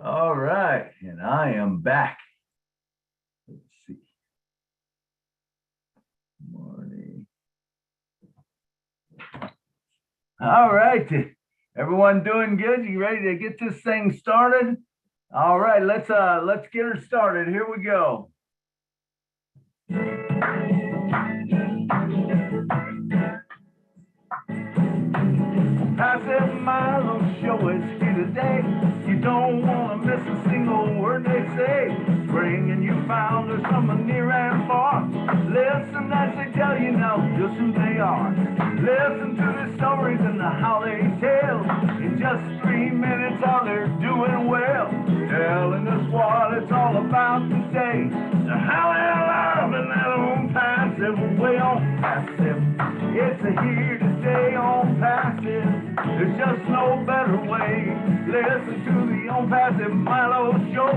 All right, and I am back. Let's see. Morning. All right, everyone doing good? You ready to get this thing started? All right, let's get her started. Here we go. Passive Milo show is here today. You don't want to miss a single word they say. Bringing you founders from near and far. Listen as they tell you now just who they are. Listen to the stories and how they tell. In just 3 minutes, how they're doing well. Telling us what it's all about today. How they're loving that old passive way on passive. It's a here to stay on passive. There's just no better way. Listen to the On Passive Milo show,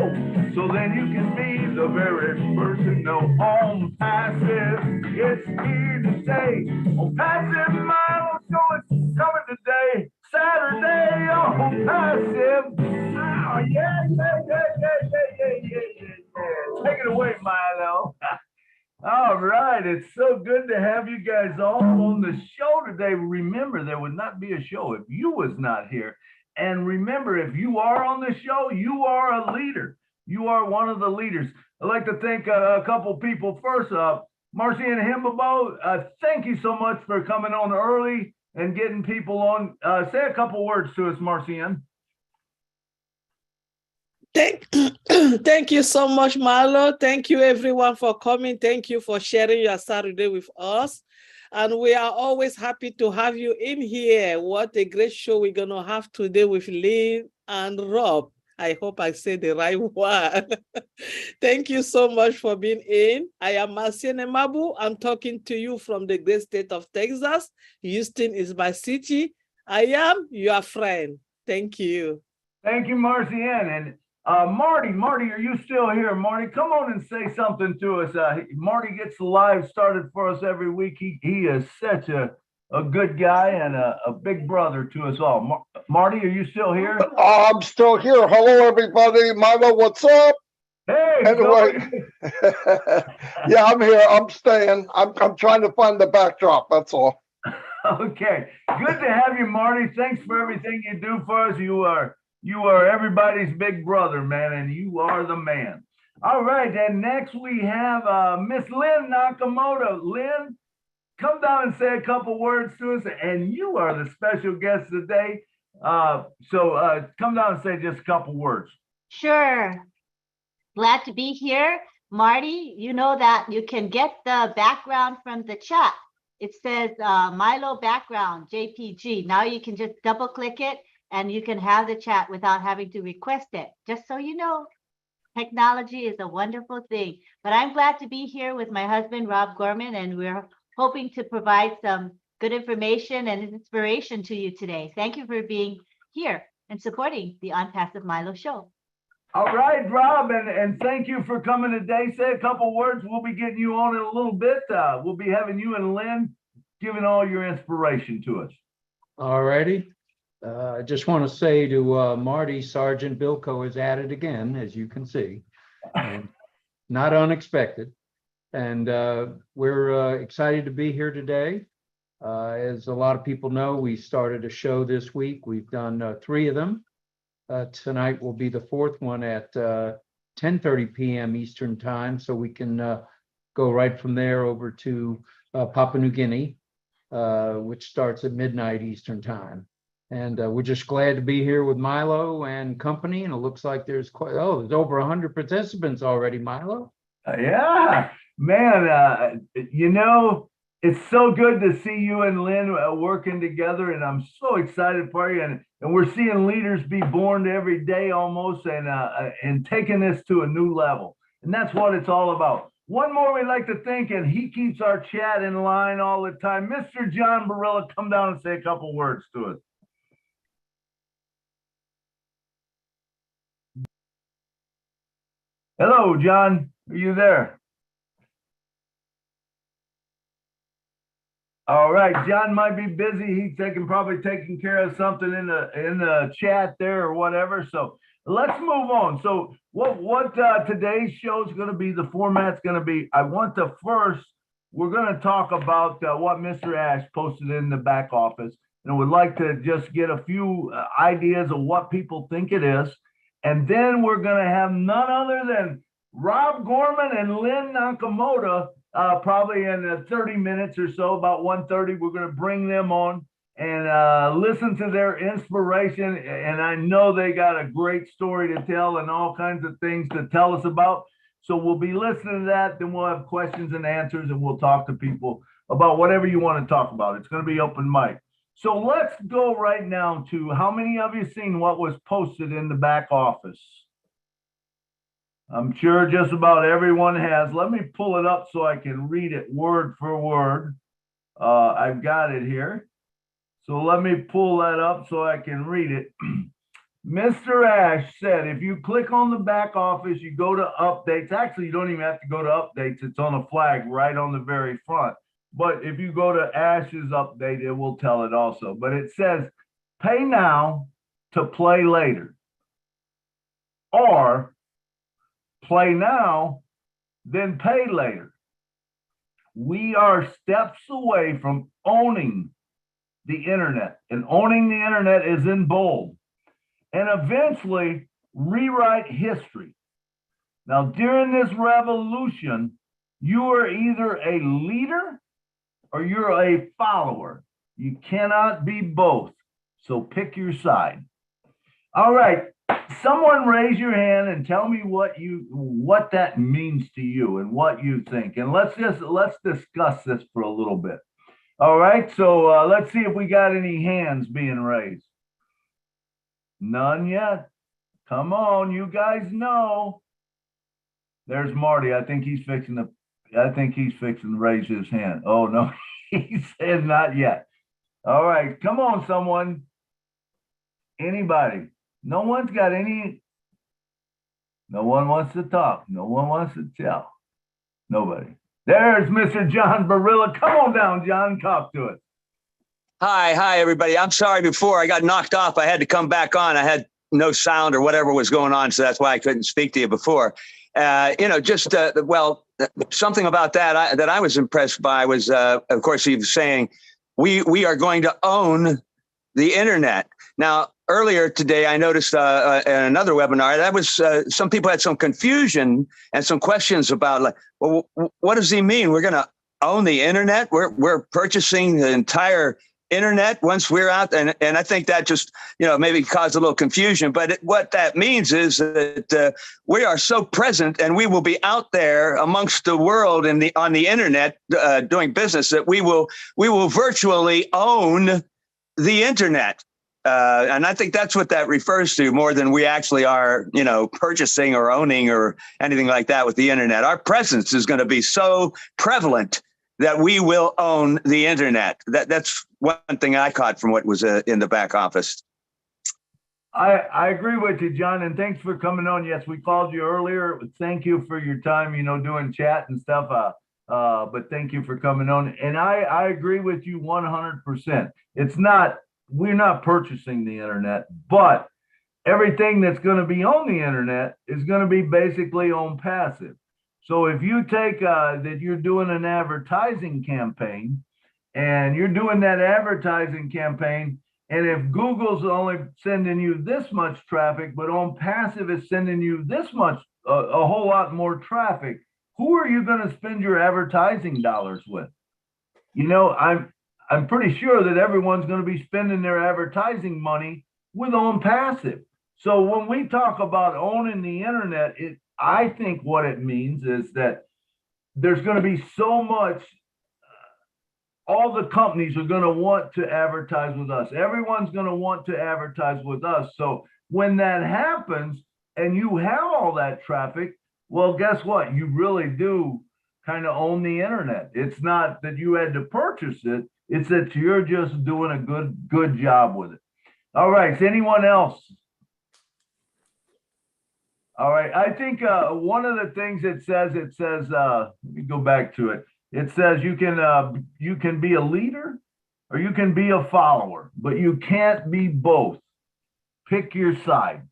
so then you can be the very first to know. On Passive, it's here to stay. On Passive Milo show, it's coming today, Saturday on Passive. Oh, yeah. Take it away, Milo. All right, it's so good to have you guys all on the show today. Remember, there would not be a show if you was not here. And remember, if you are on the show, you are a leader. You are one of the leaders. I'd like to thank a couple people. First up, Marcy and Himbabo, thank you so much for coming on early and getting people on. Say a couple words to us, Marcy Ann. Thank you so much, Milo. Thank you, everyone, for coming. Thank you for sharing your Saturday with us. And we are always happy to have you in here. What a great show we're going to have today with Lynn and Rob. I hope I said the right one. Thank you so much for being in. I am Marcian Emabu. I'm talking to you from the great state of Texas. Houston is my city. I am your friend. Thank you. Thank you, Marcy Ann. And Marty, are you still here? Marty, come on and say something to us. Marty gets the live started for us every week. He is such a good guy and a big brother to us all. Marty, are you still here? I'm still here. Hello, everybody. Milo, what's up? Hey. Anyway, yeah, I'm here. I'm staying. I'm trying to find the backdrop. That's all. Okay. Good to have you, Marty. Thanks for everything you do for us. You are everybody's big brother, man, and you are the man. All right, and next we have Miss Lynn Nakamoto. Lynn, come down and say a couple words to us, and you are the special guest today. So come down and say just a couple words. Sure. Glad to be here. Marty, you know that you can get the background from the chat. It says Milo background, JPG. Now you can just double click it and you can have the chat without having to request it. Just so you know, technology is a wonderful thing. But I'm glad to be here with my husband, Rob Gorman, and we're hoping to provide some good information and inspiration to you today. Thank you for being here and supporting the On Passive Milo show. All right, Rob, and thank you for coming today. Say a couple words. We'll be getting you on in a little bit. We'll be having you and Lynn giving all your inspiration to us. All righty. I just want to say to Marty, Sergeant Bilko is at it again, as you can see, and not unexpected. And we're excited to be here today. As a lot of people know, we started a show this week. We've done 3 of them. Tonight will be the 4th one at 10:30 p.m. Eastern time, so we can go right from there over to Papua New Guinea, which starts at midnight Eastern time. And we're just glad to be here with Milo and company. And it looks like there's there's over 100 participants already, Milo. Yeah, man, it's so good to see you and Lynn working together. And I'm so excited for you. And we're seeing leaders be born every day almost and taking this to a new level. And that's what it's all about. One more we'd like to thank, and he keeps our chat in line all the time. Mr. John Barilla, come down and say a couple words to us. Hello, John. Are you there? All right, John might be busy. He's probably taking care of something in the chat there or whatever. So let's move on. So what today's show is going to be, the format's going to be, we're going to talk about what Mr. Ash posted in the back office. And would like to just get a few ideas of what people think it is. And then we're going to have none other than Rob Gorman and Lynn Nakamoto, probably in 30 minutes or so, about 1:30. We're going to bring them on and listen to their inspiration. And I know they got a great story to tell and all kinds of things to tell us about. So we'll be listening to that. Then we'll have questions and answers, and we'll talk to people about whatever you want to talk about. It's going to be open mic. So let's go right now to, how many of you seen what was posted in the back office? I'm sure just about everyone has. Let me pull it up so I can read it word for word. I've got it here. So let me pull that up so I can read it. Mr. Ash said, if you click on the back office, you go to updates. Actually, you don't even have to go to updates. It's on a flag right on the very front. But if you go to Ash's update, it will tell it also. But it says, pay now to play later. Or play now, then pay later. We are steps away from owning the internet. And owning the internet is in bold. And eventually rewrite history. Now, during this revolution, you are either a leader or you're a follower. You cannot be both. So pick your side. All right. Someone raise your hand and tell me what that means to you and what you think. And let's discuss this for a little bit. All right. So let's see if we got any hands being raised. None yet. Come on, you guys know. There's Marty. I think he's fixing to raise his hand. Oh, no, he said not yet. All right, come on, someone. Anybody? No one's got any. No one wants to talk. No one wants to tell. Nobody. There's Mr. John Barilla. Come on down, John. Talk to us. Hi, everybody. I'm sorry before I got knocked off. I had to come back on. I had no sound or whatever was going on, so that's why I couldn't speak to you before. Something about that I was impressed by was, of course, he was saying we are going to own the internet. Now, earlier today, I noticed in another webinar that was some people had some confusion and some questions about, like, well, what does he mean? We're going to own the internet? We're purchasing the entire internet once we're out, and I think that just maybe caused a little confusion. But what that means is that we are so present, and we will be out there amongst the world on the internet doing business, that we will virtually own the internet. And I think that's what that refers to, more than we actually are, purchasing or owning or anything like that with the internet. Our presence is going to be so prevalent that we will own the internet. That's one thing I caught from what was in the back office. I agree with you, John, and thanks for coming on. Yes, we called you earlier. Thank you for your time, doing chat and stuff. But thank you for coming on. And I agree with you 100%. We're not purchasing the internet, but everything that's going to be on the internet is going to be basically on passive. So if you take that you're doing an advertising campaign, and you're doing that advertising campaign, and if Google's only sending you this much traffic, but on passive is sending you this much, a whole lot more traffic, who are you going to spend your advertising dollars with? I'm pretty sure that everyone's going to be spending their advertising money with on passive. So when we talk about owning the internet, I think what it means is that there's going to be so much, all the companies are going to want to advertise with us. Everyone's going to want to advertise with us. So when that happens and you have all that traffic, well, guess what? You really do kind of own the internet. It's not that you had to purchase it. It's that you're just doing a good job with it. All right. Is anyone else? All right. I think one of the things it says, let me go back to it. It says you can be a leader or you can be a follower, but you can't be both. Pick your side.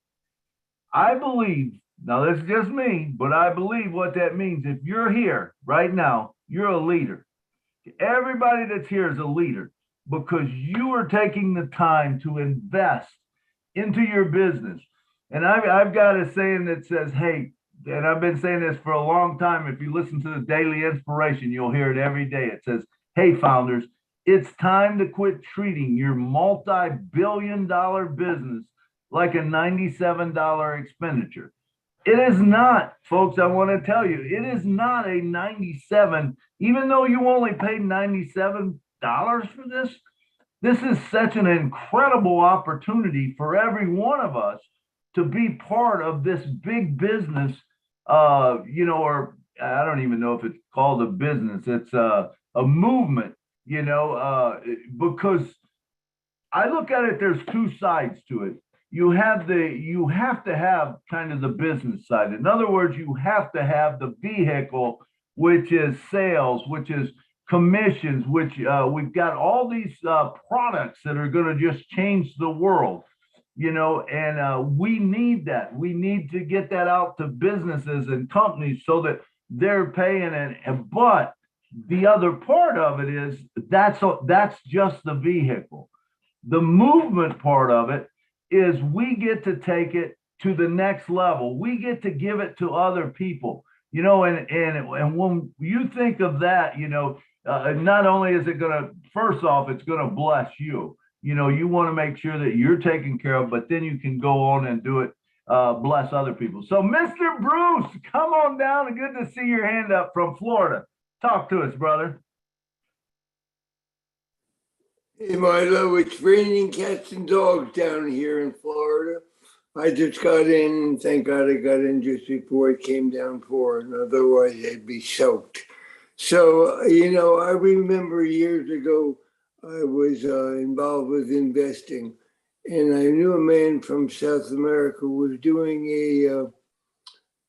I believe, now this is just me, but I believe what that means. If you're here right now, you're a leader. Everybody that's here is a leader because you are taking the time to invest into your business. And I've got a saying that says, hey, and I've been saying this for a long time. If you listen to the daily inspiration, you'll hear it every day. It says, hey, founders, it's time to quit treating your multi-billion-dollar business like a $97 expenditure. It is not, folks, I want to tell you, it is not a 97, even though you only paid $97 for this. This is such an incredible opportunity for every one of us to be part of this big business, or I don't even know if it's called a business. It's a movement, because I look at it, there's two sides to it. You have to have kind of the business side. In other words, you have to have the vehicle, which is sales, which is commissions, which we've got all these products that are going to just change the world, and we need that. We need to get that out to businesses and companies so that they're paying it. But the other part of it is that's just the vehicle. The movement part of it is we get to take it to the next level. We get to give it to other people, and when you think of that, not only is it going to, first off, it's going to bless you. You want to make sure that you're taken care of, but then you can go on and do it, bless other people. So Mr. Bruce, come on down, and good to see your hand up from Florida. Talk to us, brother. Hey, Milo, it's raining cats and dogs down here in Florida. I just got in, thank God I got in just before it came down pouring, otherwise I'd be soaked. So, I remember years ago, I was involved with investing, and I knew a man from South America who was doing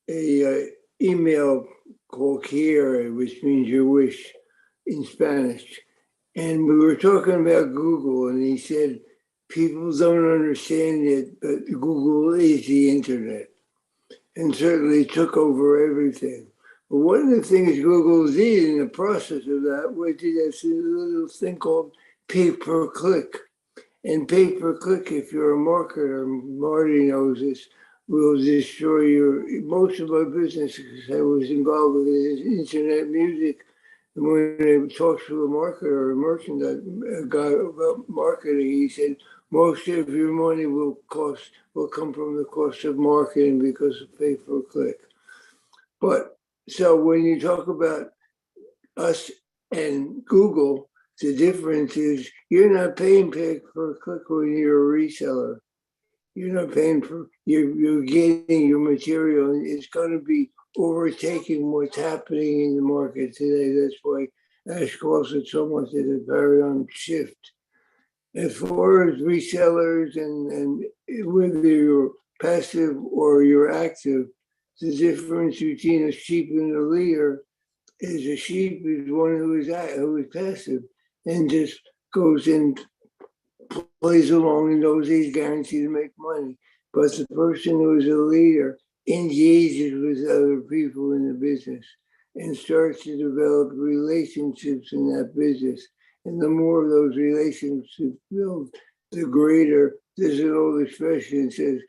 a email called Quiere, which means your wish in Spanish. And we were talking about Google, and he said, people don't understand it, but Google is the internet, and certainly took over everything. But one of the things Google did in the process of that was this little thing called pay-per-click. And pay-per-click, if you're a marketer, Marty knows this, will destroy most of my business, because I was involved with internet music. And when I talked to a marketer, a merchandise guy about marketing, he said, most of your money will come from the cost of marketing because of pay-per-click. But so when you talk about us and Google, the difference is you're not paying pay-per-click when you're a reseller. You're not paying for, you're getting your material, and it's going to be overtaking what's happening in the market today. That's why Ash calls it so much as a paradigm shift. As far as resellers and whether you're passive or you're active, the difference between a sheep and a leader is a sheep is one who is passive and just goes and plays along and knows he's guaranteed to make money. But the person who is a leader engages with other people in the business and starts to develop relationships in that business. And the more of those relationships build, the greater, there's an old expression that says,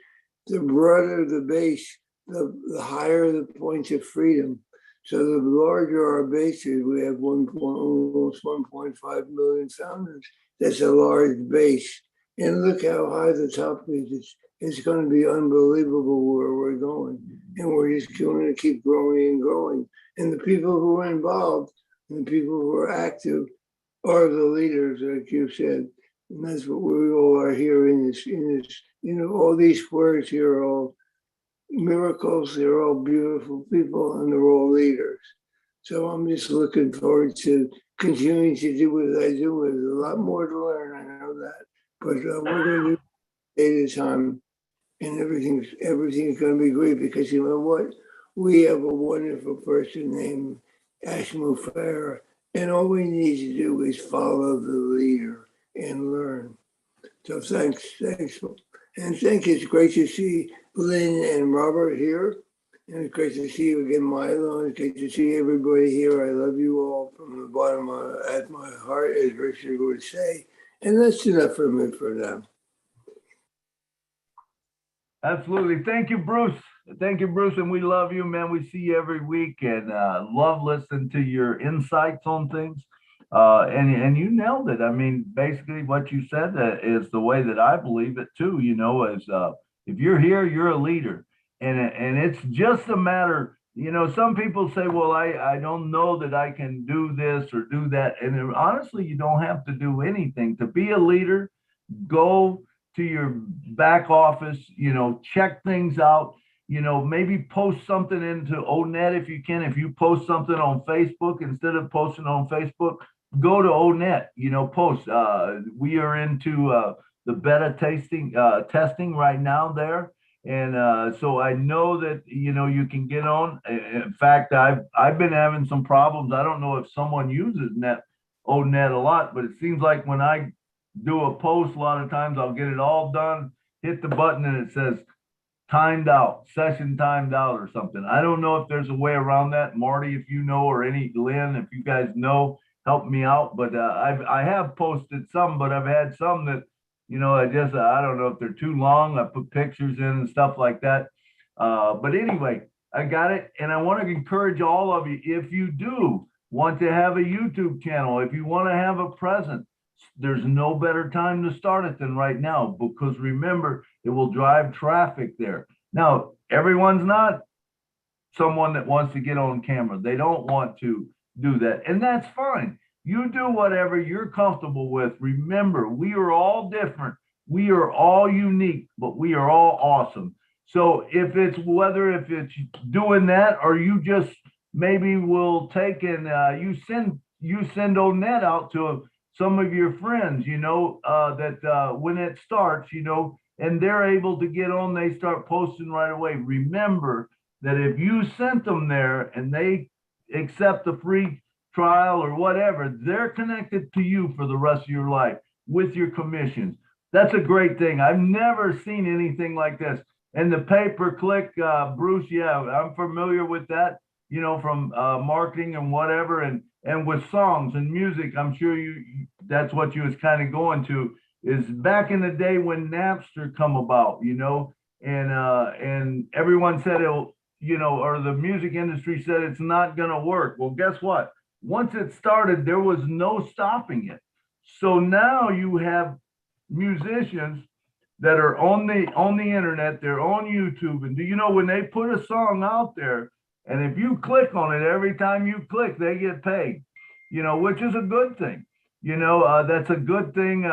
the broader the base, the higher the points of freedom. So the larger our base is, we have almost 1.5 million founders. That's a large base. And look how high the top is. It's going to be unbelievable where we're going. And we're just going to keep growing and growing. And the people who are involved and the people who are active are the leaders, like you said. And that's what we all are here in this, all these squares here are all miracles. They're all beautiful people, and they're all leaders. So I'm just looking forward to continuing to do what I do. There's a lot more to learn, I know that. But we're going to do it at a time, and everything's going to be great, because you know what? We have a wonderful person named Ash Farah, and all we need to do is follow the leader and learn. So thanks. And thank you. It's great to see Lynn and Robert here. And it's great to see you again, Milo. It's great to see everybody here. I love you all from the bottom of my heart, as Richard would say. And that's enough for me for now. Absolutely. Thank you, Bruce. Thank you, Bruce. And we love you, man. We see you every week and love listening to your insights on things. And you nailed it. I mean, basically what you said is the way that I believe it too, you know, is if you're here, you're a leader. And it's just a matter, you know, some people say, well, I don't know that I can do this or do that. And honestly, you don't have to do anything. To be a leader, go to your back office, you know, check things out, you know, maybe post something into ONET if you can. If you post something on Facebook, instead of posting on Facebook, go to ONET, you know, post. We are into the beta testing right now there. And so I know that, you know, you can get on. In fact, I've been having some problems. I don't know if someone uses ONET a lot, but it seems like when I do a post, a lot of times I'll get it all done, hit the button, and it says timed out, session timed out or something. I don't know if there's a way around that. Marty, if you know, or any Lynn, if you guys know, help me out. But I have posted some, but I've had some that, you know, I don't know if they're too long. I put pictures in and stuff like that. But anyway, I got it. And I want to encourage all of you, if you do want to have a YouTube channel, if you want to have a presence, there's no better time to start it than right now, because remember, it will drive traffic there. Now, everyone's not someone that wants to get on camera. They don't want to do that, and that's fine. You do whatever you're comfortable with. Remember, we are all different. We are all unique, but we are all awesome. So if it's doing that, or you just maybe will take and you send ONET out to some of your friends, you know, that when it starts, you know, and they're able to get on, they start posting right away. Remember that if you sent them there and they accept the free trial or whatever, they're connected to you for the rest of your life with your commissions. That's a great thing. I've never seen anything like this. And the pay-per-click, Bruce, yeah, I'm familiar with that, you know, from marketing and whatever, and with songs and music. I'm sure that's what you was kind of going to, is back in the day when Napster come about, you know, and everyone said it'll, you know, or the music industry said it's not going to work. Well, guess what? Once it started, there was no stopping it. So now you have musicians that are on the internet, they're on YouTube, and do you know when they put a song out there, and if you click on it, every time you click, they get paid, you know, which is a good thing. You know, that's a good thing.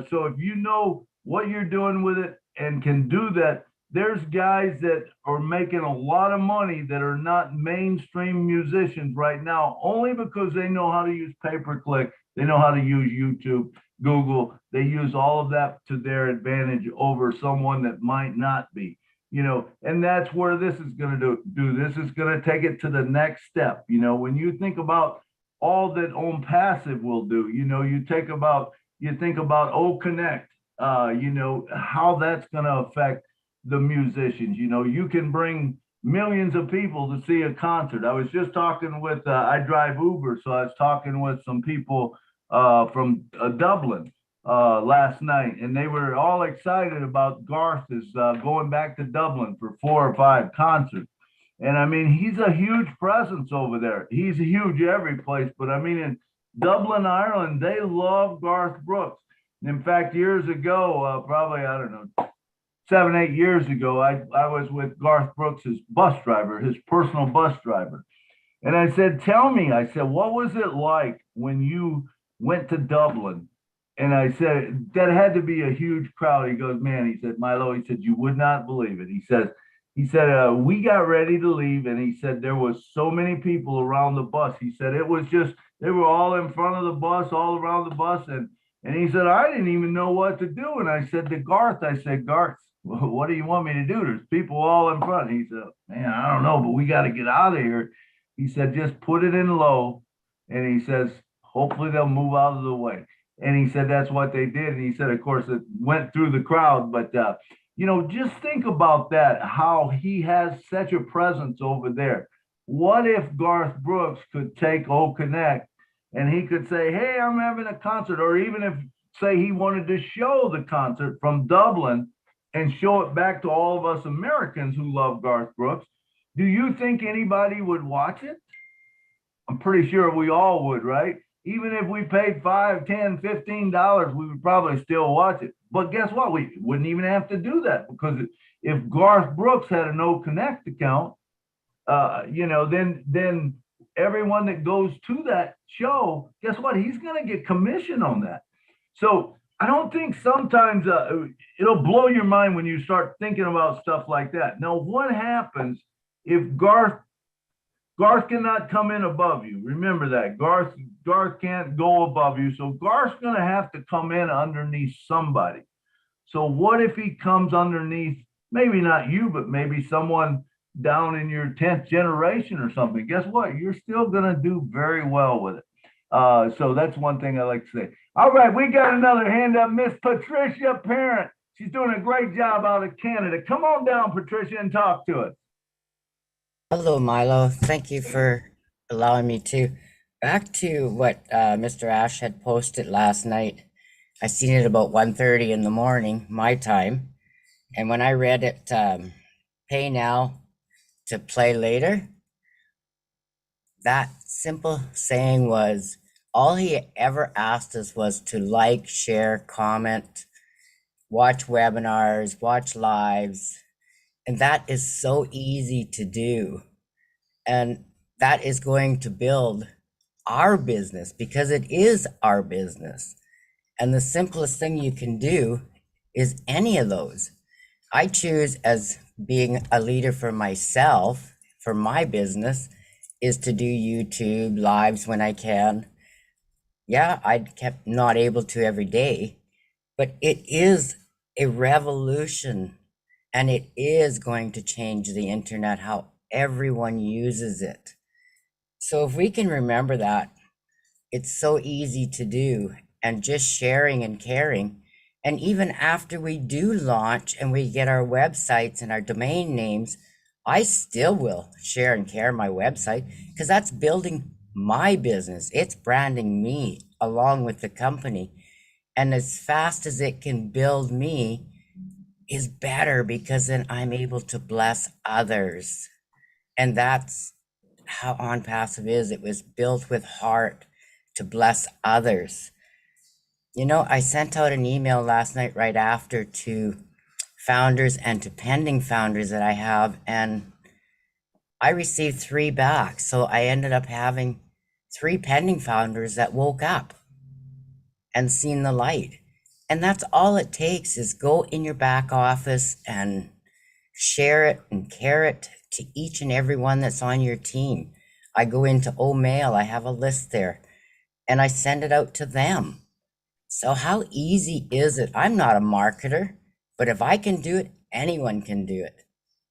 So if you know what you're doing with it and can do that, there's guys that are making a lot of money that are not mainstream musicians right now, only because they know how to use pay-per-click. They know how to use YouTube, Google. They use all of that to their advantage over someone that might not be, you know, and that's where this is going to do. This is going to take it to the next step. You know, when you think about all that On Passive will do, you know, you think about O Connect, you know, how that's going to affect the musicians. You know, you can bring millions of people to see a concert. I was just talking with, I drive Uber, so I was talking with some people from Dublin last night, and they were all excited about Garth is going back to Dublin for 4 or 5 concerts. And I mean, he's a huge presence over there. He's huge every place, but I mean, in Dublin, Ireland, they love Garth Brooks. In fact, years ago, probably, I don't know, 7, 8 years ago, I was with Garth Brooks' bus driver, his personal bus driver. And I said, tell me, I said, what was it like when you went to Dublin? And I said, that had to be a huge crowd. He goes, man, he said, Milo, he said, you would not believe it. He said, we got ready to leave. And he said, there was so many people around the bus. He said, it was just, they were all in front of the bus, all around the bus. And he said, I didn't even know what to do. And I said to Garth, Garth, what do you want me to do? There's people all in front. He said, man, I don't know, but we got to get out of here. He said, just put it in low. And he says, hopefully they'll move out of the way. And he said, that's what they did. And he said, of course, it went through the crowd. But You know, just think about that, how he has such a presence over there. What if Garth Brooks could take Old Connect and he could say, hey, I'm having a concert, or even if, say, he wanted to show the concert from Dublin and show it back to all of us Americans who love Garth Brooks, do you think anybody would watch it? I'm pretty sure we all would, right? Even if we paid $5, $10, $15, we would probably still watch it. But guess what? We wouldn't even have to do that, because if Garth Brooks had a No Connect account, you know, then everyone that goes to that show, guess what? He's going to get commission on that. So I don't think sometimes it'll blow your mind when you start thinking about stuff like that. Now, what happens if Garth cannot come in above you? Remember that. Garth can't go above you. So Garth's going to have to come in underneath somebody. So what if he comes underneath, maybe not you, but maybe someone down in your 10th generation or something? Guess what? You're still going to do very well with it. So that's one thing I like to say. All right, we got another hand up, Miss Patricia Parent. She's doing a great job out of Canada. Come on down, Patricia, and talk to us. Hello, Milo. Thank you for allowing me to. Back to what Mr. Ash had posted last night. I seen it about 1:30 in the morning, my time. And when I read it, pay now to play later, that simple saying was, all he ever asked us was to like, share, comment, watch webinars, watch lives. And that is so easy to do. And that is going to build our business, because it is our business. And the simplest thing you can do is any of those. I choose, as being a leader for myself, for my business, is to do YouTube lives when I can. Yeah, I kept not able to every day, but it is a revolution, and it is going to change the internet, how everyone uses it. So if we can remember that, it's so easy to do, and just sharing and caring. And even after we do launch and we get our websites and our domain names, I still will share and care my website, because that's building my business. It's branding me along with the company. And as fast as it can build me is better, because then I'm able to bless others. And that's how On Passive is. It was built with heart to bless others. You know, I sent out an email last night right after to founders and to pending founders that I have, and I received 3 back. So I ended up having 3 pending founders that woke up and seen the light. And that's all it takes, is go in your back office and share it and care it to each and every one that's on your team. I go into Mail, I have a list there, and I send it out to them. So how easy is it? I'm not a marketer, but if I can do it, anyone can do it.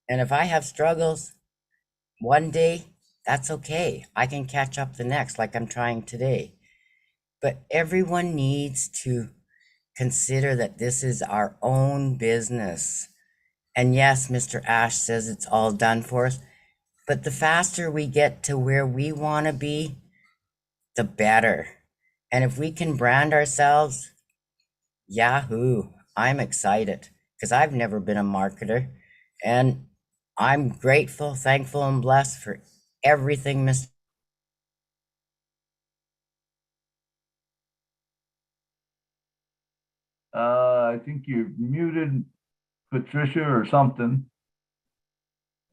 And if I have struggles one day, that's okay. I can catch up the next, like I'm trying today. But everyone needs to consider that this is our own business. And yes, Mr. Ash says it's all done for us, but the faster we get to where we want to be, the better. And if we can brand ourselves, yahoo, I'm excited, because I've never been a marketer. And I'm grateful, thankful, and blessed for everything Mr. I think you're muted, Patricia, or something.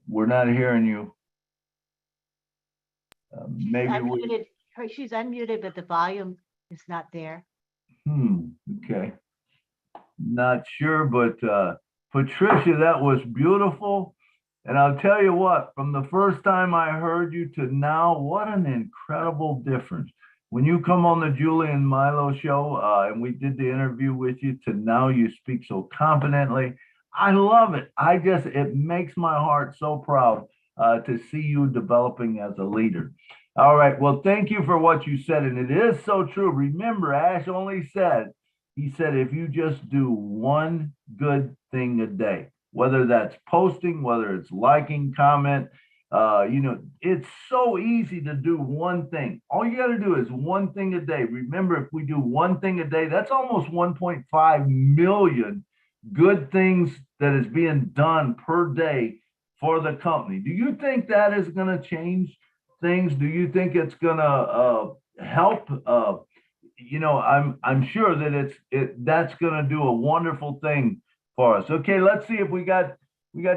We're not hearing you. Maybe we. Unmuted. She's unmuted, but the volume is not there. Okay. Not sure, but Patricia, that was beautiful. And I'll tell you what, from the first time I heard you to now, what an incredible difference. When you come on the Julie and Milo show, and we did the interview with you, to now you speak so confidently. I love it. It makes my heart so proud to see you developing as a leader. All right. Well, thank you for what you said. And it is so true. Remember, Ash only said he said, if you just do one good thing a day, whether that's posting, whether it's liking, comment, it's so easy to do one thing. All you got to do is one thing a day. Remember, if we do one thing a day, that's almost 1.5 million good things that is being done per day for the company. Do you think that is going to change things? Do you think it's going to help? I'm sure that that's going to do a wonderful thing for us. Okay, let's see if we got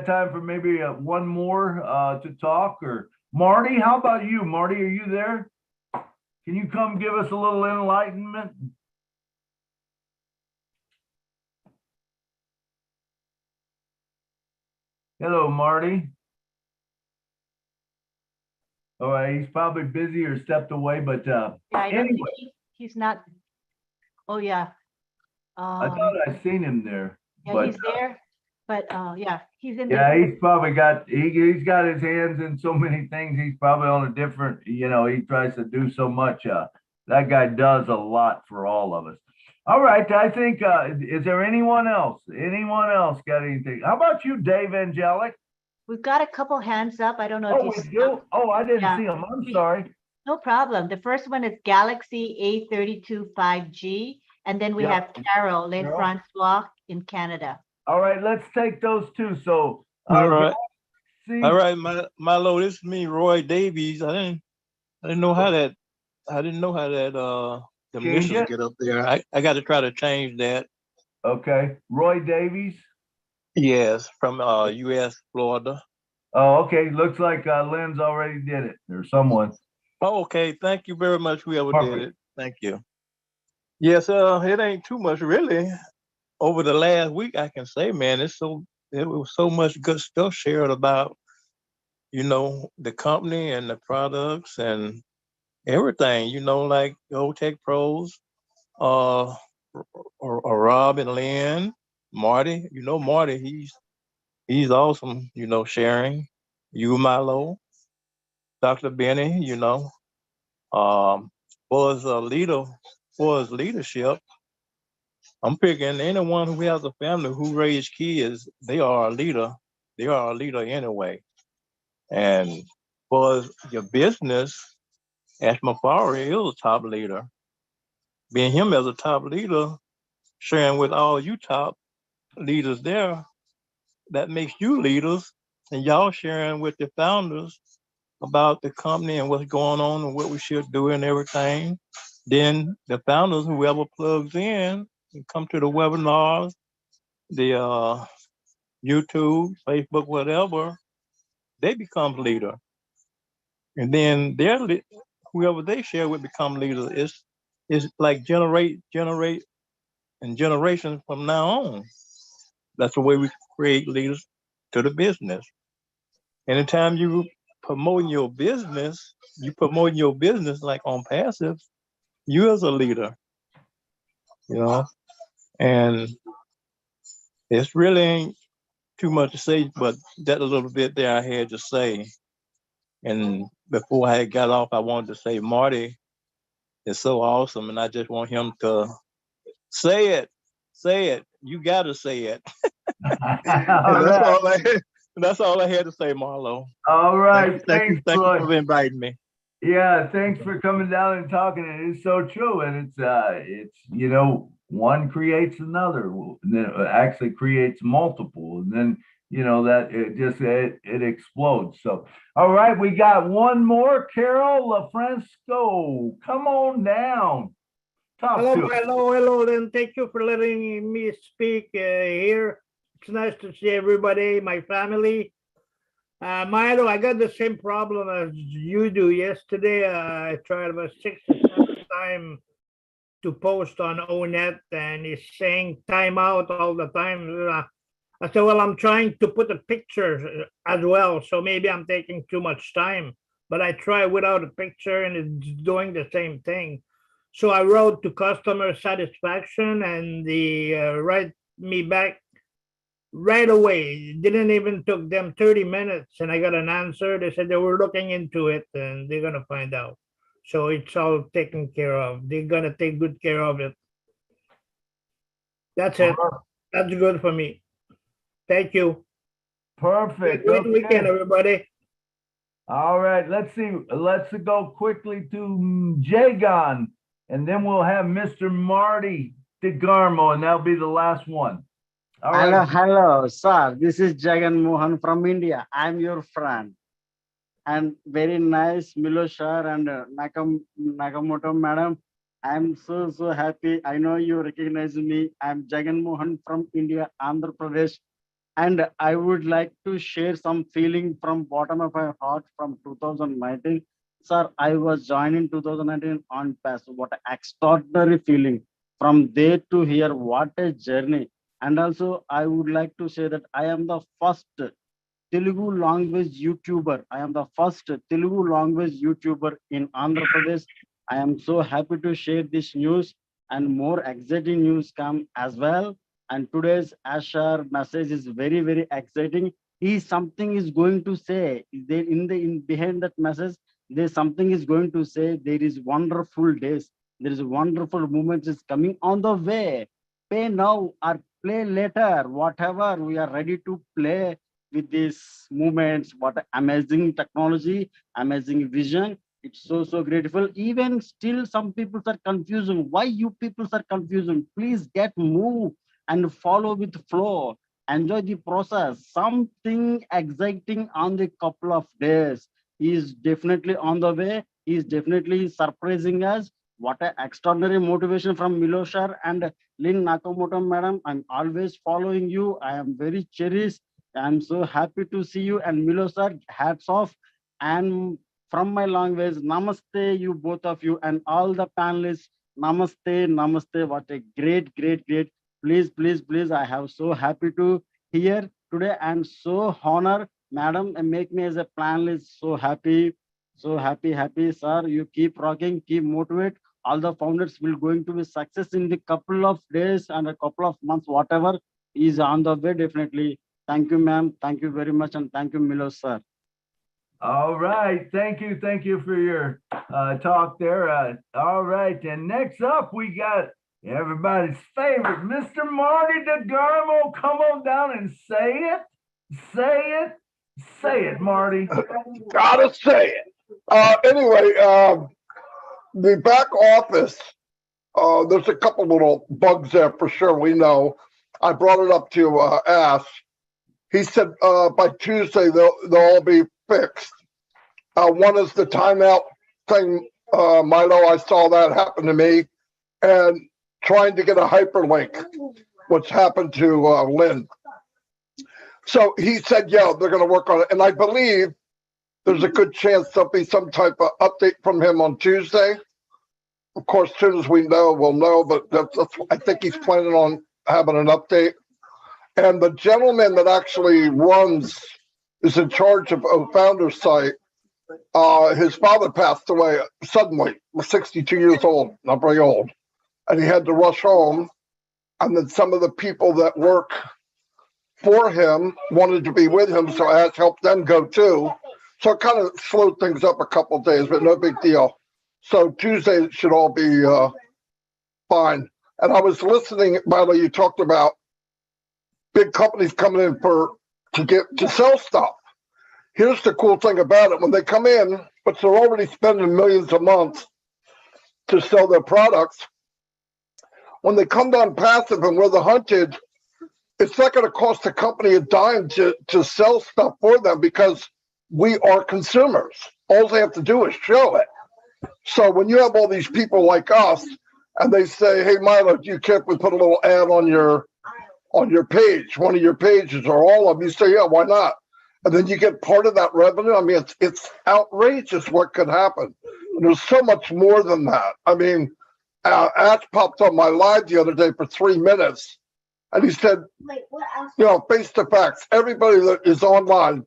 time for maybe one more to talk. Or Marty, how about you? Marty, are you there? Can you come give us a little enlightenment? Hello, Marty. All right, he's probably busy or stepped away, but Yeah, I don't anyway, think he's not. Oh, yeah. I thought I seen him there. Yeah, but he's there, but yeah, he's in yeah, the. he's probably got he's got his hands in so many things. He's probably on a different, he tries to do so much. That guy does a lot for all of us. All right, I think is there anyone else? Anyone else got anything? How about you, Dave Angelic? We've got a couple hands up. I don't know Oh, if we you. do? Oh, I didn't Yeah. see him. I'm sorry. No problem. The first one is Galaxy A32 5G, and then we Yeah. have Carol, Lynn Carol. Francois in Canada. All right, let's take those two. So All right. Galaxy, All right, Milo, this is me, Roy Davies. I didn't know how that the Change missions it? get up there. I got to try to change that. Okay, Roy Davies. Yes, from US, Florida. Oh, okay. Looks like Lynn's already did it, or someone. Oh, okay, thank you very much, whoever did Perfect. it. Thank you. Yes, it ain't too much really. Over the last week, I can say, man, it was so much good stuff shared about, the company and the products and everything, like Old Tech Pros, or Rob and Lynn, Marty. Marty, he's awesome. Sharing. You, Milo, Dr. Benny. For his for his leadership, I'm picking anyone who has a family who raise kids. They are a leader. They are a leader anyway. And for your business, Ash Mafari is a top leader. Being him as a top leader, sharing with all you top leaders there, that makes you leaders, and y'all sharing with the founders about the company and what's going on and what we should do and everything. Then the founders, whoever plugs in and come to the webinars, the YouTube, Facebook, whatever, they become leader. And then whoever they share with become leaders. It's like generate and generations from now on. That's the way we create leaders to the business. Anytime you promoting your business, like on passive, you as a leader, and it's really ain't too much to say, but that a little bit there I had to say. And before I got off, I wanted to say Marty is so awesome, and I just want him to say it. You got to say it. That's all I had to say, Marlo. All right. Thank you Roy. for inviting me. Yeah, thanks for coming down and talking. It is so true, and it's one creates another, and then it actually creates multiple, and then that it explodes. So, all right, we got one more. Carol LaFresco, come on down. Talk to us. Hello, and thank you for letting me speak here. It's nice to see everybody, my family. Milo, I got the same problem as you do. Yesterday, I tried about 6 or 7 times to post on ONET, and it's saying timeout all the time. I said, well, I'm trying to put a picture as well, so maybe I'm taking too much time. But I try without a picture, and it's doing the same thing. So I wrote to customer satisfaction, and they write me back right away. It didn't even took them 30 minutes, and I got an answer. They said they were looking into it, and they're gonna find out. So it's all taken care of. They're gonna take good care of it. That's it. That's good for me. Thank you. Perfect. Great Okay. weekend, everybody. All right, let's see. Let's go quickly to Jagon, and then we'll have Mr. Marty DeGarmo, and that'll be the last one. All Hello, right. hello, sir. This is Jagan Mohan from India. I'm your friend. And very nice, Milo sir and Nakamoto madam. I'm so happy. I know you recognize me. I'm Jagan Mohan from India, Andhra Pradesh. And I would like to share some feeling from bottom of my heart from 2019. Sir, I was joined in 2019 on PASS. What an extraordinary feeling. From there to here, what a journey. And also, I would like to say that I am the first Telugu language YouTuber. I am the first Telugu language YouTuber in Andhra Pradesh. I am so happy to share this news and more exciting news come as well. And today's Asher message is very exciting. He something is going to say. There in behind that message, there's something is going to say. There is wonderful days. There is wonderful moments is coming on the way. Pay now or play later. Whatever we are ready to play with these movements. What amazing technology, amazing vision. It's so grateful. Even still some people are confusing. Why you people are confusing? Please get move and follow with flow. Enjoy the process. Something exciting on the couple of days. He is definitely on the way. He is definitely surprising us. What an extraordinary motivation from Milo sir and Lynn Nakamoto madam. I'm always following you. I am very cherished. I'm so happy to see you. And Milo sir, hats off. And from my language, namaste, you both of you, and all the panelists. Namaste, namaste. What a great. Please. I have so happy to hear today and so honor, madam, and make me as a panelist so happy. So happy, sir. You keep rocking, keep motivate. All the founders will going to be success in the couple of days and a couple of months, whatever is on the way, definitely. Thank you, ma'am. Thank you very much. And thank you, Milo, sir. All right. Thank you for your talk there. All right. And next up, we got everybody's favorite, Mr. Marty DeGarmo. Come on down and say it. Say it, Marty. Gotta say it. Anyway, the back office, there's a couple little bugs there for sure. We know. I brought it up to Ash. He said by Tuesday they'll all be fixed. One is the timeout thing, Milo. I saw that happen to me, and trying to get a hyperlink, which happened to Lynn. So he said, yeah, they're going to work on it, and I believe there's a good chance there'll be some type of update from him on Tuesday. Of course, as soon as we know, we'll know. But that's I think he's planning on having an update. And the gentleman that actually is in charge of Founder's site. His father passed away suddenly, 62 years old, not very old. And he had to rush home. And then some of the people that work for him wanted to be with him, so Ash helped them go too. So it kind of slowed things up a couple of days, but no big deal. So Tuesday it should all be fine. And I was listening, Milo, you talked about big companies coming in to sell stuff. Here's the cool thing about it. When they come in, but they're already spending millions a month to sell their products, when they come down passive and we're the hunted, it's not going to cost the company a dime to sell stuff for them because we are consumers. All they have to do is show it. So when you have all these people like us and they say, hey, Milo, do you care if we put a little ad on your page, one of your pages or all of them? You say, yeah, why not? And then you get part of that revenue. I mean, it's outrageous what could happen. And there's so much more than that. I mean, Ash popped on my live the other day for 3 minutes, and he said, face to facts, everybody that is online,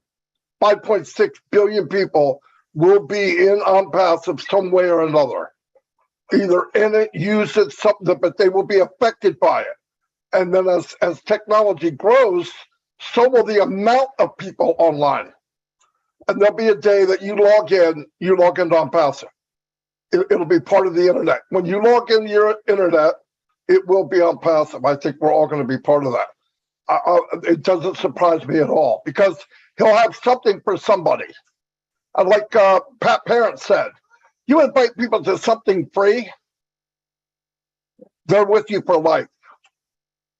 5.6 billion people, will be in on passive some way or another. Either in it, use it, something, but they will be affected by it. And then as technology grows, so will the amount of people online. And there'll be a day that you log into on passive. It'll be part of the internet. When you log into your internet, it will be on passive. I think we're all going to be part of that. It doesn't surprise me at all because he'll have something for somebody. And like Pat Parent said, you invite people to something free, they're with you for life.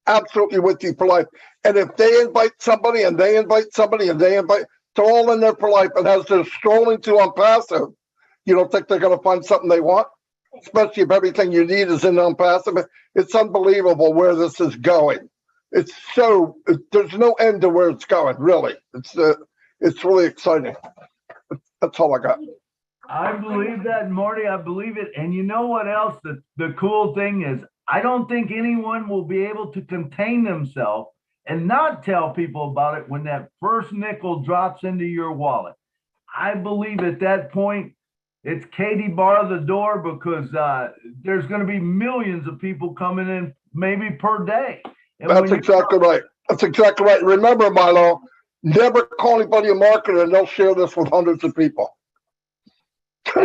Absolutely with you for life. And if they invite somebody and they invite somebody and they invite, they're all in there for life. And as they're strolling through on passive, you don't think they're going to find something they want? Especially if everything you need is in on passive. It's unbelievable where this is going. It's so, there's no end to where it's going, really. It's really exciting. That's all I got. I believe that, Marty. I believe it. And you know what else? The cool thing is, I don't think anyone will be able to contain themselves and not tell people about it when that first nickel drops into your wallet. I believe at that point, it's Katie bar the door because there's going to be millions of people coming in maybe per day. And That's exactly right. That's exactly right. Remember, Milo, never call anybody a marketer and they'll share this with hundreds of people.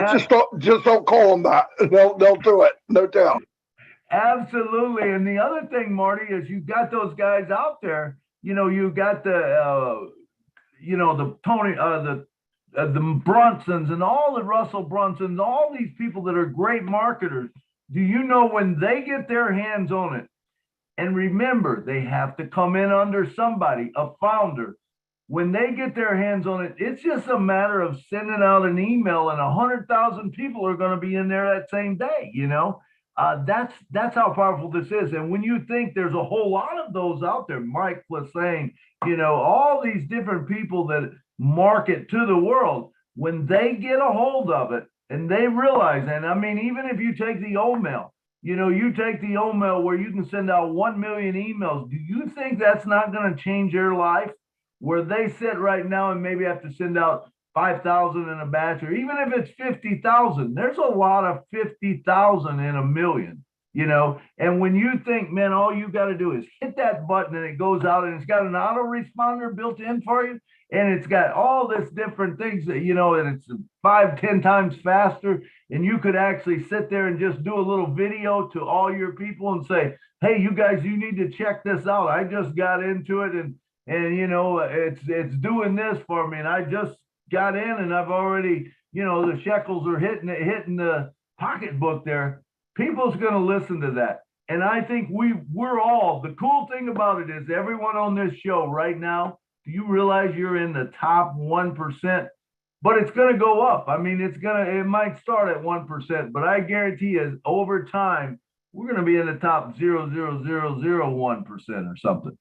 Just don't call them that. They'll do it, no doubt. Absolutely. And the other thing, Marty, is you've got those guys out there. You know, you've got the Tony, the Brunsons and all the Russell Brunsons, all these people that are great marketers. Do you know when they get their hands on it? And remember, they have to come in under somebody, a founder. When they get their hands on it, it's just a matter of sending out an email and 100,000 people are going to be in there that same day, you know? That's how powerful this is. And when you think there's a whole lot of those out there, Mike was saying, you know, all these different people that market to the world, when they get a hold of it and they realize, and I mean, even if you take the old mail, you know, you take the old mail where you can send out 1 million emails. Do you think that's not going to change their life? Where they sit right now and maybe have to send out 5,000 in a batch, or even if it's 50,000, there's a lot of 50,000 in a million, you know? And when you think, man, all you got to do is hit that button and it goes out and it's got an autoresponder built in for you. And it's got all this different things that, you know, and it's 5-10 times faster. And you could actually sit there and just do a little video to all your people and say, hey, you guys, you need to check this out. I just got into it and you know, it's doing this for me. And I just got in and I've already, you know, the shekels are hitting the pocketbook there. People's going to listen to that. And I think we're all, the cool thing about it is everyone on this show right now, do you realize you're in the top 1%? But it's going to go up. I mean, it might start at 1%, but I guarantee you over time, we're going to be in the top 0.0001% or something.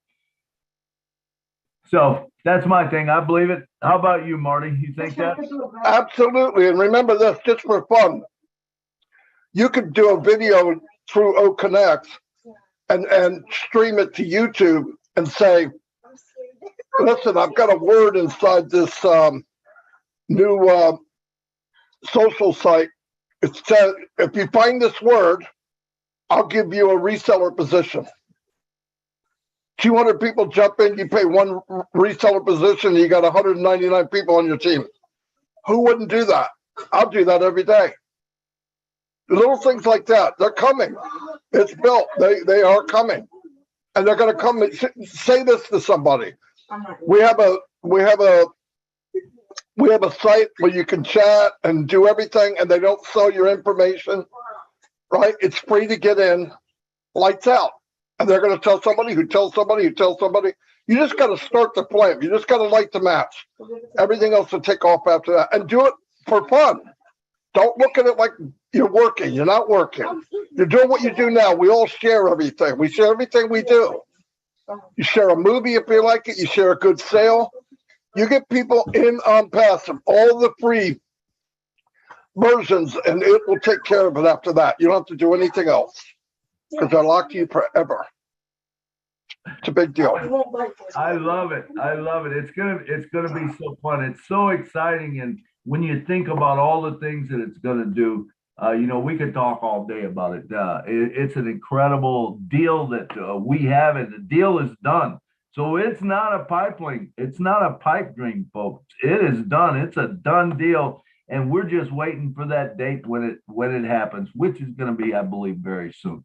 So that's my thing. I believe it. How about you, Marty? You think that? Absolutely. And remember this, just for fun. You could do a video through OConnect and stream it to YouTube and say, listen, I've got a word inside this new social site. It says, if you find this word, I'll give you a reseller position. 200 people jump in, you pay one reseller position, you got 199 people on your team. Who wouldn't do that? I'll do that every day. Little things like that, they're coming. It's built. They are coming, and they're going to come. Say this to somebody. We have a site where you can chat and do everything, and they don't sell your information, right? It's free to get in, lights out. And they're going to tell somebody who tells somebody who tells somebody. You just got to start the flame. You just got to light the match. Everything else will take off after that. And do it for fun. Don't look at it like you're working. You're not working. You're doing what you do now. We all share everything. We share everything we do. You share a movie if you like it. You share a good sale. You get people in on passive, all the free versions, and it will take care of it after that. You don't have to do anything else. Because they're locked you forever. It's a big deal. I love it. I love it. It's gonna be so fun. It's so exciting. And when you think about all the things that it's gonna do, you know, we could talk all day about it. It's an incredible deal that we have, and the deal is done. So it's not a pipeline. It's not a pipe dream, folks. It is done. It's a done deal. And we're just waiting for that date when it happens, which is going to be, I believe, very soon.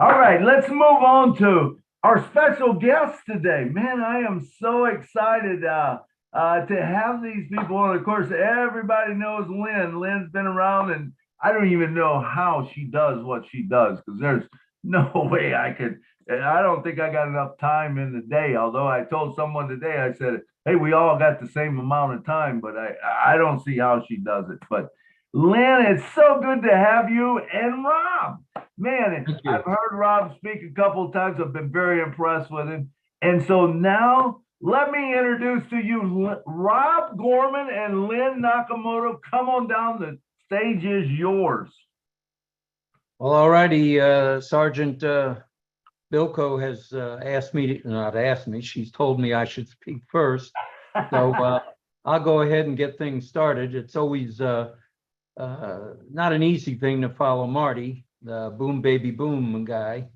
All right, let's move on to our special guest today. Man, I am so excited to have these people. And of course, everybody knows Lynn. Lynn's been around, and I don't even know how she does what she does because there's no way I could. I don't think I got enough time in the day. Although I told someone today, I said, "Hey, we all got the same amount of time," but I don't see how she does it. But Lynn, it's so good to have you, and Rob. Man, Thank you. I've heard Rob speak a couple of times. I've been very impressed with him. And so now let me introduce to you Rob Gorman and Lynn Nakamoto. Come on down. The stage is yours. Well, alrighty, Sergeant Bilko has asked me, not asked me, she's told me I should speak first. So I'll go ahead and get things started. It's always not an easy thing to follow Marty, the boom baby boom guy,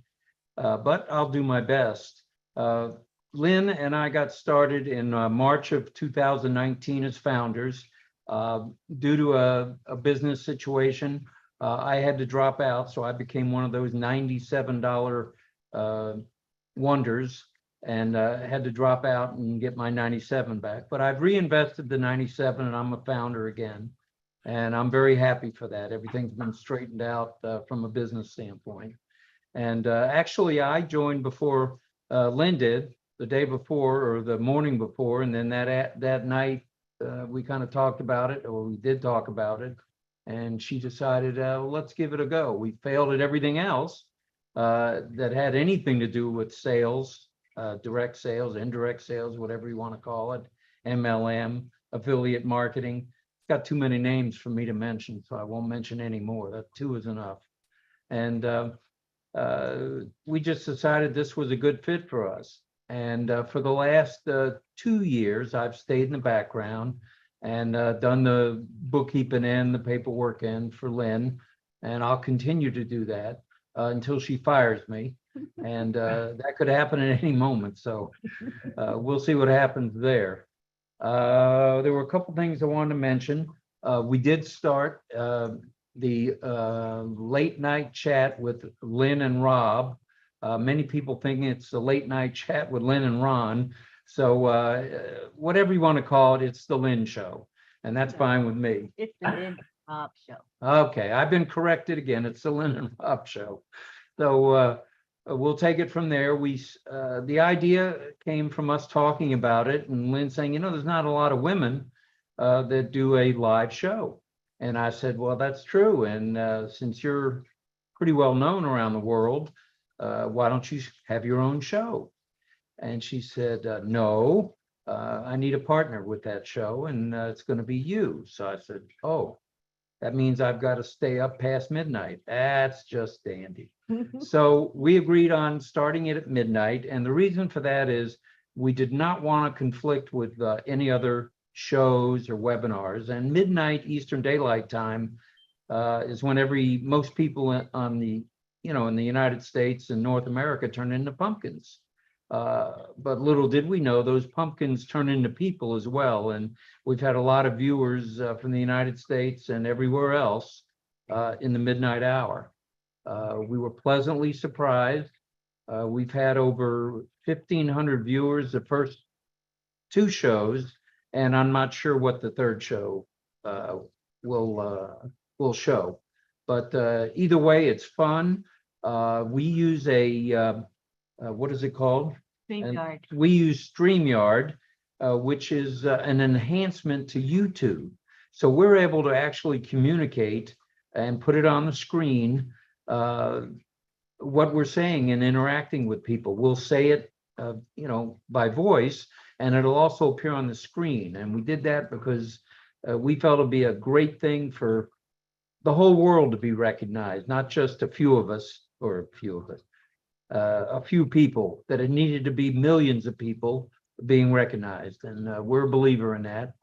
but I'll do my best. Lynn and I got started in March of 2019 as founders. Due to a business situation, I had to drop out, so I became one of those $97 wonders and had to drop out and get my 97 back. But I've reinvested the 97 and I'm a founder again. And I'm very happy for that. Everything's been straightened out from a business standpoint. And actually, I joined before Lynn did, the day before or the morning before. And then that night, we kind of talked about it, or we did talk about it. And she decided, well, let's give it a go. We failed at everything else that had anything to do with sales, direct sales, indirect sales, whatever you want to call it, MLM, affiliate marketing. Got too many names for me to mention, so I won't mention any more. That 2 is enough. And we just decided this was a good fit for us. And for the last 2 years, I've stayed in the background and done the bookkeeping and the paperwork end for Lynn. And I'll continue to do that until she fires me. And that could happen at any moment. So we'll see what happens there. There were a couple things I wanted to mention. We did start the late night chat with Lynn and Rob. Many people think it's the late night chat with Lynn and Ron. So whatever you want to call it, it's the Lynn show. And that's fine with me. It's the Lynn Rob show. Okay, I've been corrected again. It's the Lynn and Rob show. So we'll take it from there. The idea came from us talking about it and Lynn saying, there's not a lot of women that do a live show. And I said, well, that's true. And since you're pretty well known around the world, why don't you have your own show? And she said, no, I need a partner with that show and it's going to be you. So I said, oh, that means I've got to stay up past midnight. That's just dandy. So we agreed on starting it at midnight. And the reason for that is we did not want to conflict with any other shows or webinars. And midnight Eastern Daylight Time is when most people on the, in the United States and North America turn into pumpkins. But little did we know those pumpkins turn into people as well. And we've had a lot of viewers from the United States and everywhere else in the midnight hour. We were pleasantly surprised. We've had over 1,500 viewers the first 2 shows, and I'm not sure what the third show will show. But either way, it's fun. We use what is it called? StreamYard. We use StreamYard, which is an enhancement to YouTube. So we're able to actually communicate and put it on the screen, what we're saying and interacting with people. We'll say it, by voice, and it'll also appear on the screen. And we did that because we felt it'd be a great thing for the whole world to be recognized, not just a few of us, a few people, that it needed to be millions of people being recognized. And we're a believer in that.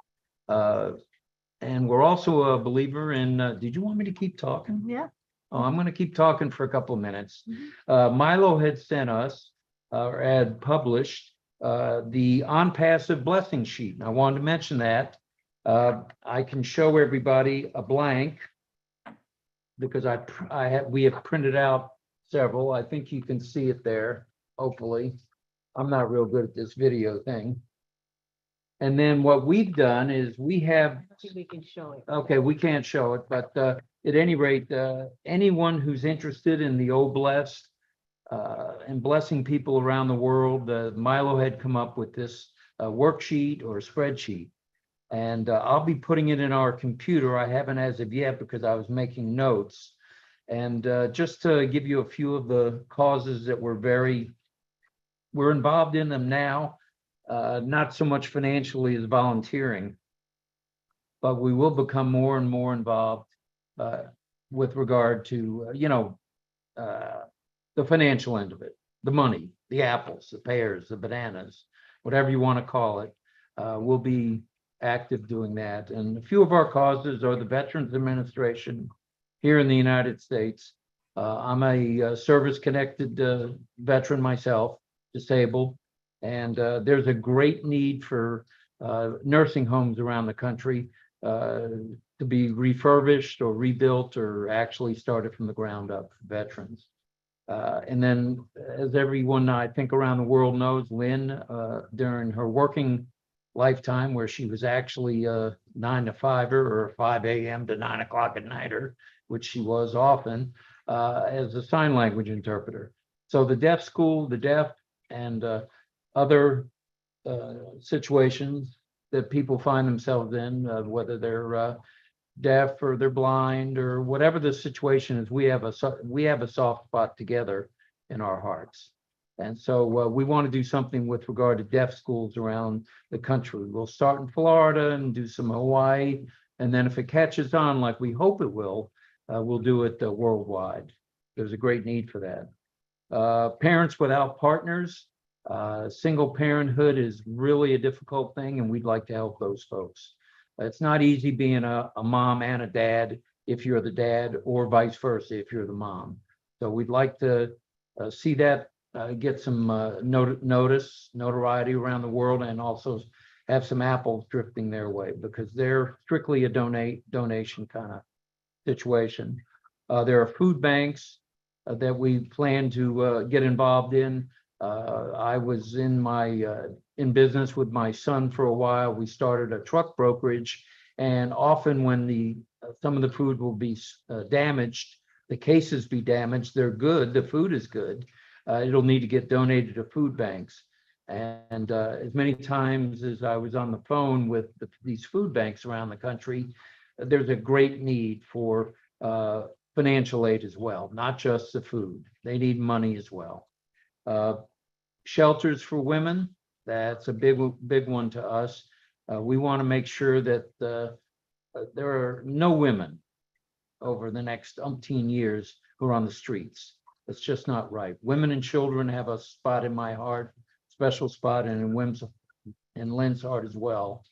And we're also a believer in, did you want me to keep talking? Yeah. Oh, I'm going to keep talking for a couple of minutes. MILO had sent us, or had published, the On-Passive Blessing Sheet. And I wanted to mention that. I can show everybody a blank because we have printed out several. I think you can see it there, hopefully. I'm not real good at this video thing. And then what we've done is we have, We can show it. okay, we can't show it, but at any rate, anyone who's interested in the Oblast and blessing people around the world, Milo had come up with this worksheet or spreadsheet. And I'll be putting it in our computer. I haven't as of yet because I was making notes. And just to give you a few of the causes that we're involved in them now, not so much financially as volunteering, but we will become more and more involved with regard to, the financial end of it, the money, the apples, the pears, the bananas, whatever you want to call it. We'll be active doing that. And a few of our causes are the Veterans Administration here in the United States. I'm a service-connected veteran myself, disabled, and there's a great need for nursing homes around the country to be refurbished or rebuilt or actually started from the ground up for veterans. And then, as everyone I think around the world knows, Lynn, during her working lifetime, where she was actually 9 to 5 or 5 a.m. to 9 o'clock at night, which she was often, as a sign language interpreter. So the deaf school, the deaf, and other situations that people find themselves in, whether they're deaf or they're blind or whatever the situation is, we have a soft spot together in our hearts. And so we want to do something with regard to deaf schools around the country. We'll start in Florida and do some Hawaii. And then if it catches on like we hope it will, we'll do it worldwide. There's a great need for that. Parents without partners, single parenthood is really a difficult thing, and we'd like to help those folks. It's not easy being a mom and a dad if you're the dad, or vice versa if you're the mom. So we'd like to see that get some notoriety around the world, and also have some apples drifting their way, because they're strictly a donation kind of situation. There are food banks that we plan to get involved in. I was in business with my son for a while. We started a truck brokerage, and often when some of the food will be damaged, the cases be damaged, they're good, the food is good, it'll need to get donated to food banks. And as many times as I was on the phone with these food banks around the country, there's a great need for financial aid as well, not just the food. They need money as well. Shelters for women, that's a big one to us. We want to make sure that there are no women over the next umpteen years who are on the streets. It's just not right. Women and children have a spot in my heart, special spot, and in Lynn's heart as well.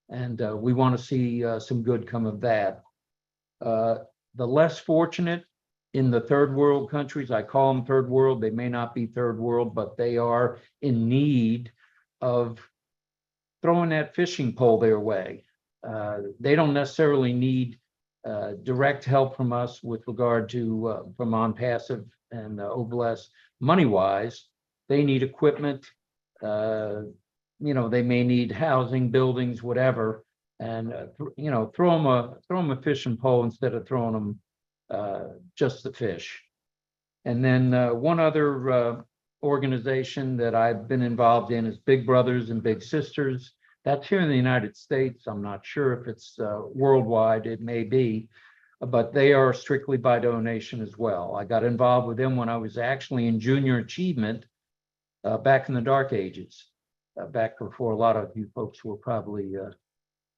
And we want to see some good come of that. The less fortunate in the third world countries, I call them third world, they may not be third world, but they are in need of throwing that fishing pole their way. They don't necessarily need direct help from us with regard to from OnPassive and Oblast money-wise. They need equipment, they may need housing, buildings, whatever, and throw them a fishing pole instead of throwing them just the fish. And then one other organization that I've been involved in is Big Brothers and Big Sisters. That's here in the United States. I'm not sure if it's worldwide, it may be, but they are strictly by donation as well. I got involved with them when I was actually in junior achievement back in the dark ages, back before a lot of you folks were probably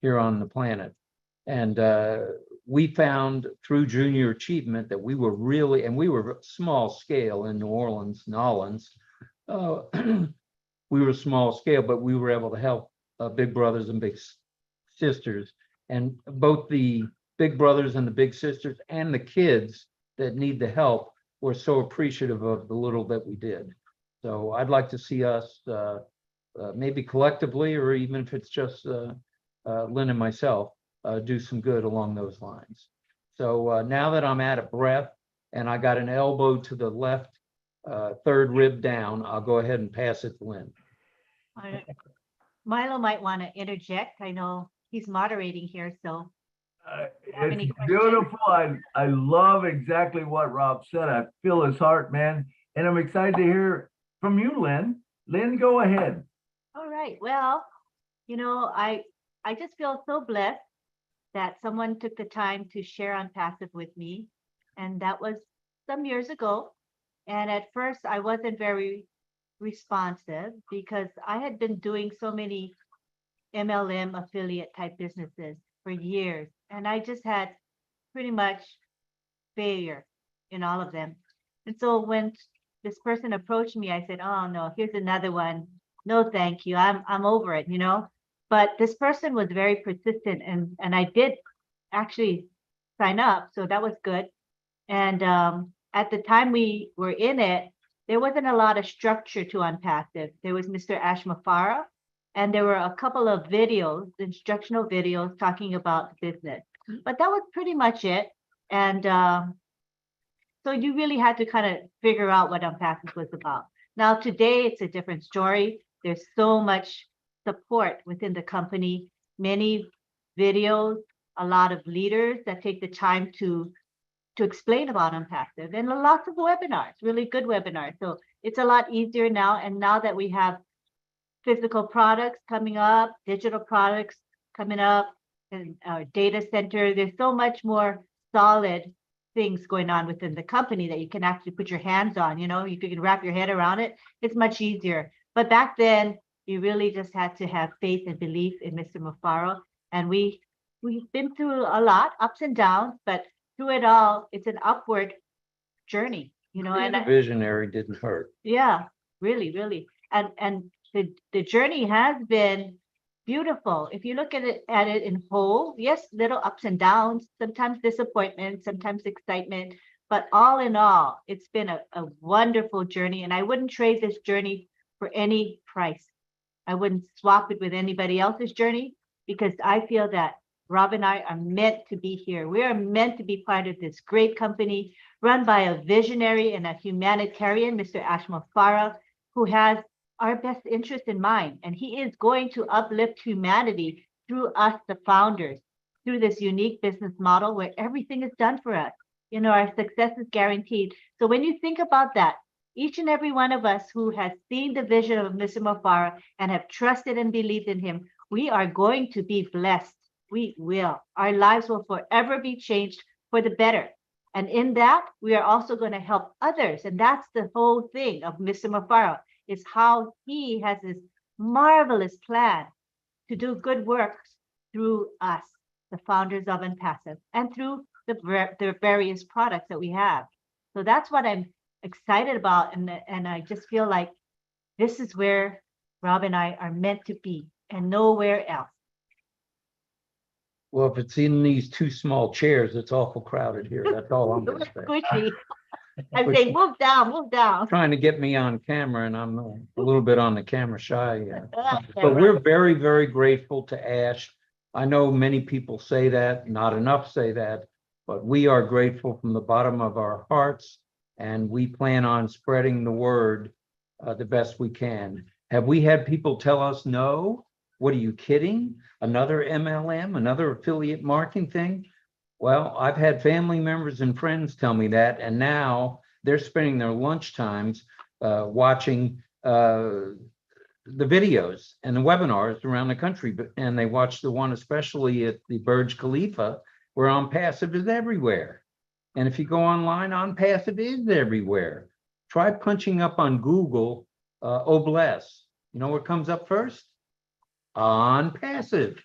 here on the planet. And we found through junior achievement that we were really, and we were small scale in New Orleans, we were small scale, but we were able to help Big Brothers and Big Sisters. And both the Big Brothers and the Big Sisters and the kids that need the help were so appreciative of the little that we did. So I'd like to see us maybe collectively, or even if it's just Lynn and myself, do some good along those lines. So now that I'm out of breath, and I got an elbow to the left, third rib down. I'll go ahead and pass it to Lynn. Milo might want to interject. I know he's moderating here, so. Have any It's questions? beautiful. I love exactly what Rob said. I feel his heart, man. And I'm excited to hear from you, Lynn. Lynn, go ahead. All right. Well, you know, I just feel so blessed that someone took the time to share on Passive with me. And that was some years ago. And at first I wasn't very responsive because I had been doing so many MLM affiliate type businesses for years. And I just had pretty much failure in all of them. And so when this person approached me, I said, oh no, here's another one. No, thank you. I'm over it, you know. But this person was very persistent, and I did actually sign up, so that was good. And at the time we were in it, there wasn't a lot of structure to Unpassive. There was Mr. Ash Mafara, and there were a couple of videos, instructional videos talking about the business. But that was pretty much it. And so you really had to kind of figure out what Unpassive was about. Now, today, it's a different story. There's so much support within the company, many videos, a lot of leaders that take the time to explain about Unpassive, and lots of webinars, really good webinars. So it's a lot easier now. And now that we have physical products coming up, digital products coming up, and our data center, there's so much more solid things going on within the company that you can actually put your hands on. You know, you can wrap your head around it. It's much easier. But back then, you really just had to have faith and belief in Mr. Mufaro. And we've been through a lot, ups and downs, but through it all, it's an upward journey, you know. And a visionary didn't hurt. Yeah, really, really. And the journey has been beautiful. If you look at it in whole, yes, little ups and downs, sometimes disappointment, sometimes excitement, but all in all, it's been a wonderful journey. And I wouldn't trade this journey for any price. I wouldn't swap it with anybody else's journey, because I feel that Rob and I are meant to be here. We are meant to be part of this great company run by a visionary and a humanitarian, Mr. Ashma Farah, who has our best interest in mind. And he is going to uplift humanity through us, the founders, through this unique business model where everything is done for us. You know, our success is guaranteed. So when you think about that, each and every one of us who has seen the vision of Mr. Mufara and have trusted and believed in him, we are going to be blessed. We will. Our lives will forever be changed for the better. And in that, we are also going to help others. And that's the whole thing of Mr. Mufara, is how he has this marvelous plan to do good work through us, the founders of Unpassive, and through the various products that we have. So that's what I'm excited about. And I just feel like this is where Rob and I are meant to be and nowhere else. Well, if it's in these two small chairs, it's awful crowded here. That's all I'm gonna say. Squishy. I'm saying, move down, move down. Trying to get me on camera, and I'm a little bit on the camera shy. But we're very, very grateful to Ash. I know many people say that, not enough say that, but we are grateful from the bottom of our hearts, and we plan on spreading the word the best we can. Have we had people tell us no? What are you kidding? Another MLM, another affiliate marketing thing? Well, I've had family members and friends tell me that, and now they're spending their lunch times watching the videos and the webinars around the country. And they watch the one especially at the Burj Khalifa, where Unpassive is everywhere. And if you go online, Unpassive is everywhere. Try punching up on Google, Obless. You know what comes up first? Unpassive.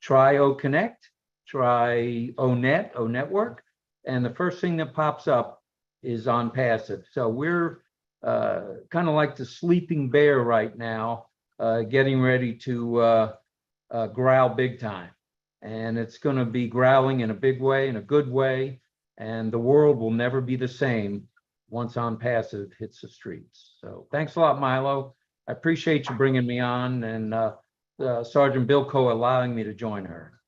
Try OConnect, try ONet, ONetwork, and the first thing that pops up is Unpassive. So we're kind of like the sleeping bear right now, getting ready to growl big time. And it's going to be growling in a big way, in a good way, and the world will never be the same once Unpassive hits the streets. So thanks a lot, Milo. I appreciate you bringing me on, and Sergeant Bilko allowing me to join her.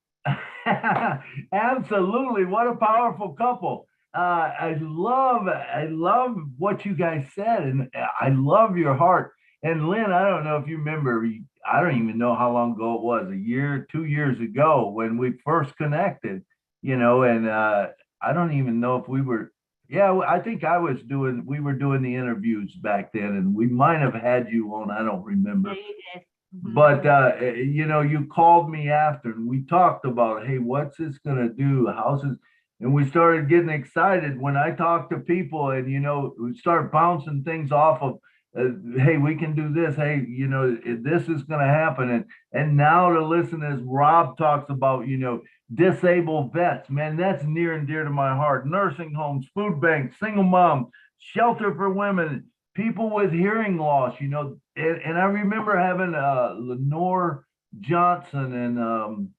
Absolutely. What a powerful couple. I love what you guys said, and I love your heart. And Lynn, I don't know if you remember, I don't even know how long ago it was, a year, 2 years ago when we first connected, and I don't even know if we were, yeah, I think we were doing the interviews back then, and we might have had you on, I don't remember. Yeah, you did. Mhm. But you called me after and we talked about, hey, what's this gonna do? How's this? And we started getting excited when I talk to people and we start bouncing things off of hey, we can do this. Hey, this is gonna happen. And now to listen as Rob talks about, disabled vets, man, that's near and dear to my heart. Nursing homes, food banks, single mom, shelter for women, people with hearing loss, and I remember having Lenore Johnson and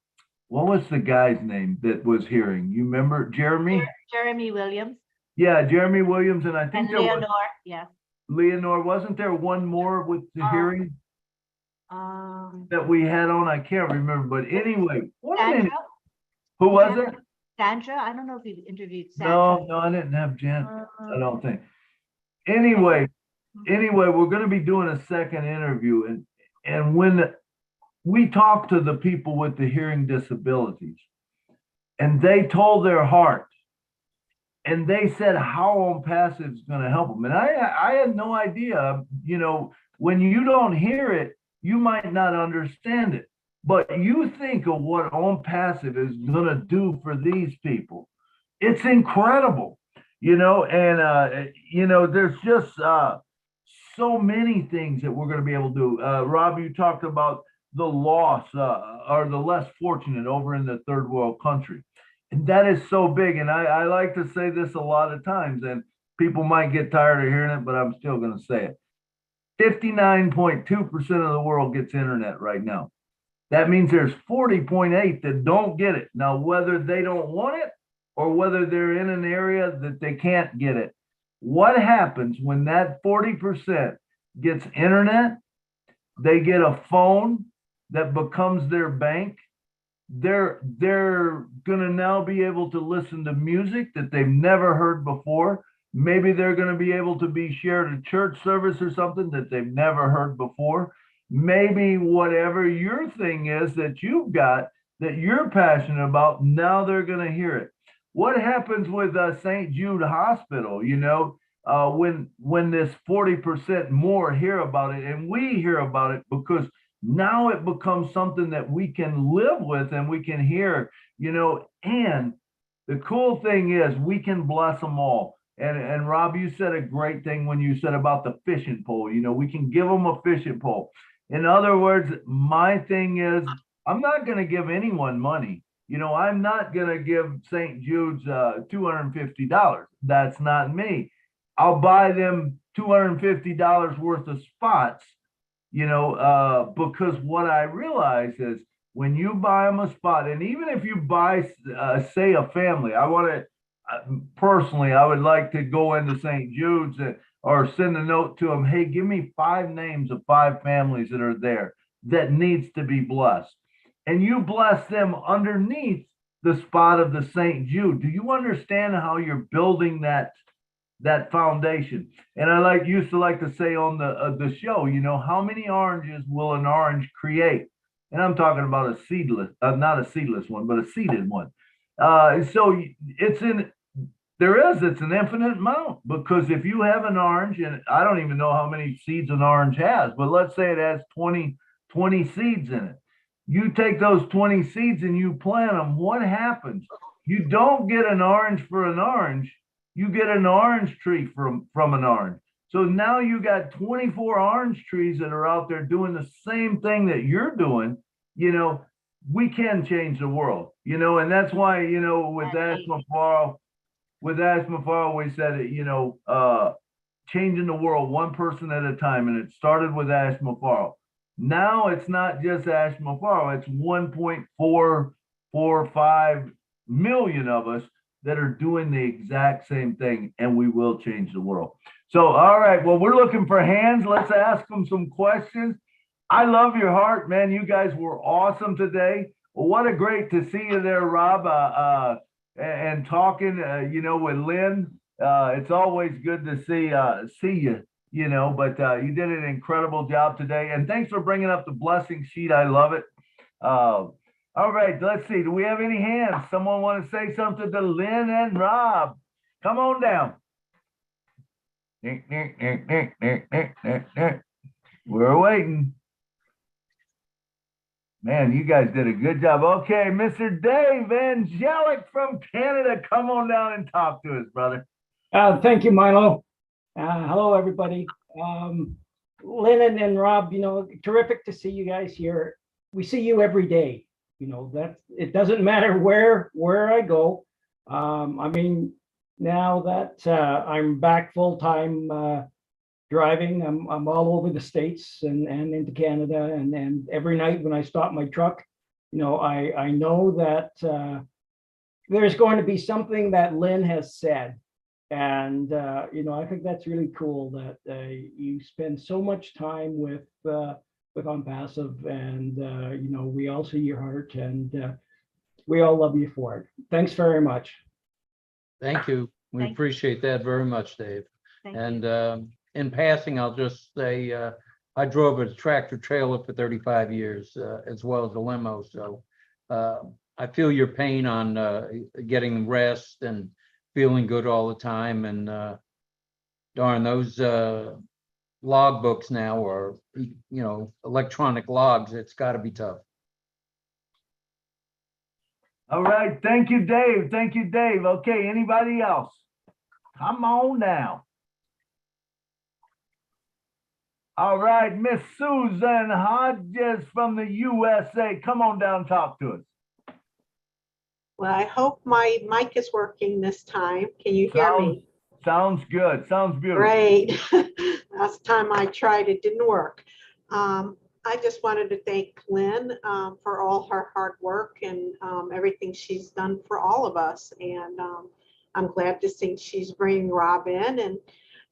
what was the guy's name that was hearing? You remember Jeremy? Jeremy Williams Yeah, Jeremy Williams, and I think and there was Leonore. Yeah. Leonore. Wasn't there one more with the hearing Um, that we had on? I can't remember, but anyway, what a minute. Sandra? Who was it? Sandra? I don't know if you interviewed Sandra. No, I didn't have Jen. I don't think. Anyway, we're going to be doing a second interview, and when we talked to the people with the hearing disabilities, and they told their heart, and they said how On Passive is going to help them, and I had no idea. When you don't hear it, you might not understand it, but you think of what On Passive is going to do for these people. It's incredible, and there's just so many things that we're going to be able to do. Rob, you talked about the loss or the less fortunate over in the third world country. And that is so big. And I like to say this a lot of times, and people might get tired of hearing it, but I'm still going to say it. 59.2% of the world gets internet right now. That means there's 40.8 that don't get it. Now, whether they don't want it or whether they're in an area that they can't get it, what happens when that 40% gets internet? They get a phone that becomes their bank. They're gonna now be able to listen to music that they've never heard before. Maybe they're gonna be able to be shared a church service or something that they've never heard before. Maybe whatever your thing is that you've got that you're passionate about, now they're gonna hear it. What happens with St. Jude Hospital? When this 40% more hear about it, and we hear about it because now it becomes something that we can live with and we can hear, and the cool thing is we can bless them all. And Rob, you said a great thing when you said about the fishing pole. We can give them a fishing pole. In other words, my thing is I'm not going to give anyone money. I'm not going to give St. Jude's $250. That's not me. I'll buy them $250 worth of spots, because what I realize is when you buy them a spot, and even if you buy, say, a family, I want to, personally, I would like to go into St. Jude's or send a note to them, hey, give me 5 names of 5 families that are there that needs to be blessed. And you bless them underneath the spot of the St. Jude. Do you understand how you're building that foundation? And I used to like to say on the show, how many oranges will an orange create? And I'm talking about a seedless, not a seedless one, but a seeded one. So it's an infinite amount, because if you have an orange, and I don't even know how many seeds an orange has, but let's say it has 20 seeds in it. You take those 20 seeds and you plant them. What happens? You don't get an orange for an orange. You get an orange tree from an orange. So now you got 24 orange trees that are out there doing the same thing that you're doing. We can change the world, and that's why, with Asthma Farrell, we said it, changing the world one person at a time. And it started with Asthma Farrell. Now it's not just Asthma Farrell, it's 1.445 million of us that are doing the exact same thing, and we will change the world. So, all right, well, we're looking for hands. Let's ask them some questions. I love your heart, man. You guys were awesome today. Well, what a great to see you there, Rob. and talking, with Lynn. It's always good to see you, but you did an incredible job today. And thanks for bringing up the blessing sheet. I love it. All right, let's see. Do we have any hands? Someone want to say something to Lynn and Rob? Come on down. We're waiting. Man, you guys did a good job. Okay, Mr. Dave Angelic from Canada, come on down and talk to us, brother. Thank you, Milo. Hello, everybody. Lynn and Rob, terrific to see you guys here. We see you every day. That it doesn't matter where I go. Now that I'm back full time driving, I'm all over the States and into Canada, and every night when I stop my truck, I know that there's going to be something that Lynn has said. And, I think that's really cool that you spend so much time with OnPassive, and, we all see your heart, and we all love you for it. Thanks very much. Thank you. We appreciate that very much, Dave. And in passing, I'll just say I drove a tractor trailer for 35 years, as well as a limo. So I feel your pain on getting rest and feeling good all the time. And darn, those log books now are, electronic logs. It's got to be tough. All right. Thank you, Dave. Thank you, Dave. Okay. Anybody else? Come on down. All right. Miss Susan Hodges from the USA. Come on down and talk to us. Well, I hope my mic is working this time. Can you hear me? Sounds good. Sounds beautiful. Great. Last time I tried, it didn't work. I just wanted to thank Lynn for all her hard work and everything she's done for all of us. And I'm glad to see she's bringing Rob in,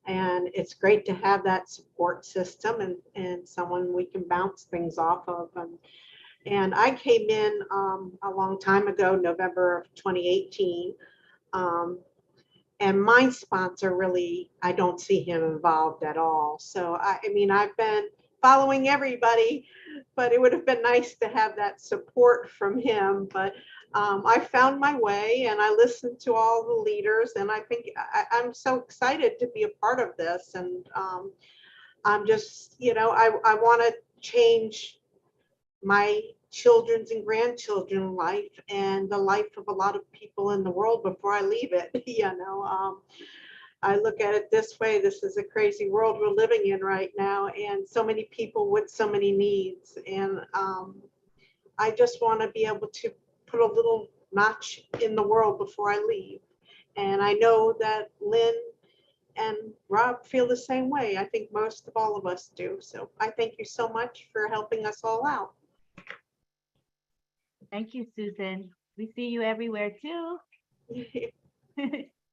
and it's great to have that support system and someone we can bounce things off of. And I came in a long time ago, November of 2018. And my sponsor really, I don't see him involved at all. So I've been following everybody, but it would have been nice to have that support from him. But I found my way, and I listened to all the leaders, and I think I'm so excited to be a part of this. And I'm just, I want to change my children's and grandchildren's life and the life of a lot of people in the world before I leave it. I look at it this way: this is a crazy world we're living in right now, and so many people with so many needs. And I just want to be able to put a little notch in the world before I leave. And I know that Lynn and Rob feel the same way. I think most of all of us do. So I thank you so much for helping us all out. Thank you, Susan. We see you everywhere too.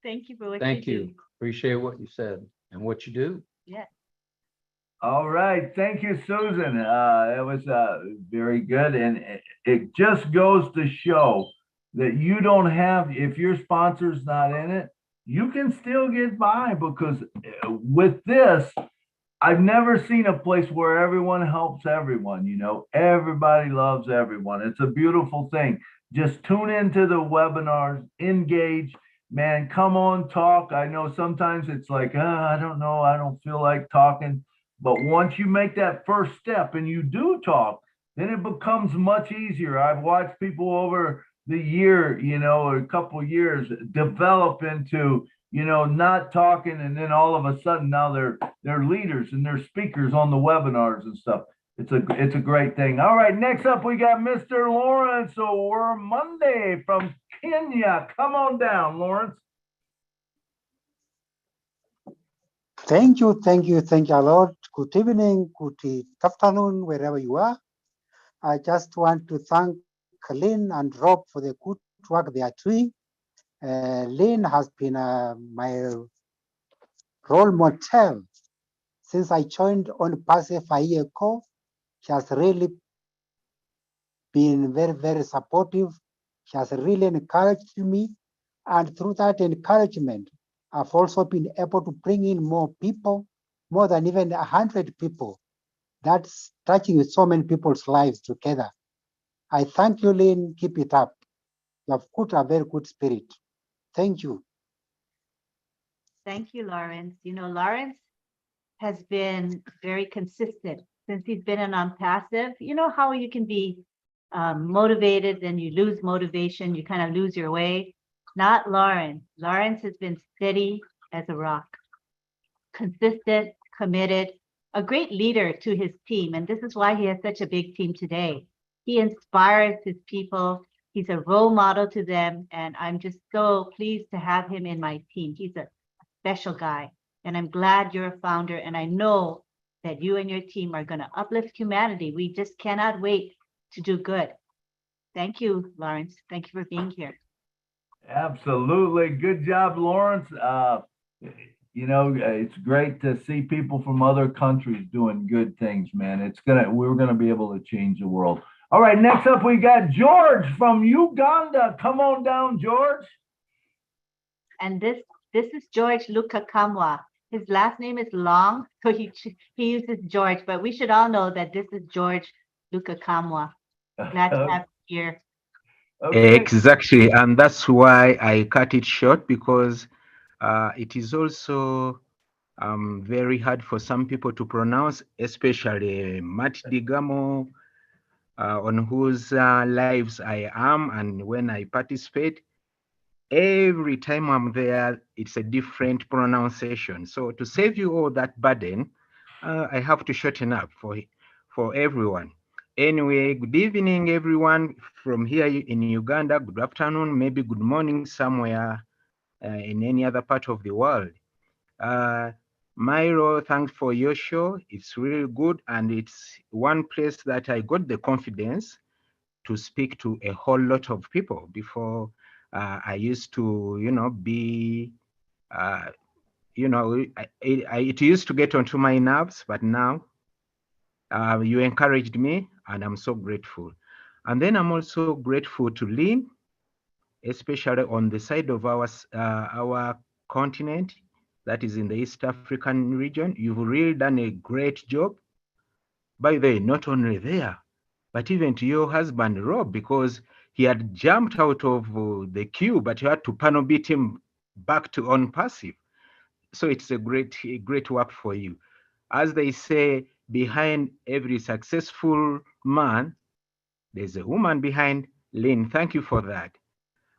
Thank you for what Thank you you. do. Appreciate what you said and what you do. Yeah. All right. Thank you, Susan. It was very good. And it just goes to show that you don't have, if your sponsor's not in it, you can still get by, because with this, I've never seen a place where everyone helps everyone. Everybody loves everyone. It's a beautiful thing. Just tune into the webinars, engage, man, come on, talk. I know sometimes it's like, I don't know, I don't feel like talking. But once you make that first step and you do talk, then it becomes much easier. I've watched people over the year, a couple of years, develop into, not talking, and then all of a sudden now they're leaders and they're speakers on the webinars and stuff. It's a great thing. All right, next up we got Mr. Lawrence or Monday from Kenya. Come on down, Lawrence. Thank you a lot. Good evening, good afternoon, wherever you are. I just want to thank Lynn and Rob for the good work they are doing. Lynn has been my role model since I joined OnPassive a year ago. She has really been very, very supportive. She has really encouraged me And through that encouragement, I've also been able to bring in more people, more than even 100 people. That's touching so many people's lives together. I thank you, Lynn. Keep it up. You have put a very good spirit. Thank you. Thank you, Lawrence. You know, Lawrence has been very consistent since he's been in on passive. You know how you can be motivated, then you lose motivation, you kind of lose your way. Not Lawrence. Lawrence has been steady as a rock, consistent, committed, a great leader to his team. And this is why he has such a big team today. He inspires his people. He's a role model to them. And I'm just so pleased to have him in my team. He's a special guy. And I'm glad you're a founder. And I know that you and your team are going to uplift humanity. We just cannot wait to do good. Thank you, Lawrence. Thank you for being here. Absolutely. Good job, Lawrence. You know, it's great to see people from other countries doing good things, man. We're gonna be able to change the world. All right, next up we got George from Uganda. Come on down, George. And this is George Lukakamwa. His last name is long, so he uses George, but we should all know that this is George Lukakamwa. Glad to have you here. Okay. Exactly, and that's why I cut it short, because it is also very hard for some people to pronounce, especially Matt Digamo, on whose lives I am, and when I participate, every time I'm there, it's a different pronunciation. So to save you all that burden, I have to shorten up for everyone. Anyway, good evening, everyone from here in Uganda. Good afternoon, maybe good morning somewhere in any other part of the world. MILO, thanks for your show. It's really good, and it's one place that I got the confidence to speak to a whole lot of people. Before I used to, be, it used to get onto my nerves, but now you encouraged me, and I'm so grateful. And then I'm also grateful to Lynn, especially on the side of our continent, that is in the East African region. You've really done a great job. By the way, not only there, but even to your husband, Rob, because he had jumped out of the queue, but you had to panel beat him back to on passive. So it's a great work for you. As they say, behind every successful man, there's a woman behind. Lynn, thank you for that.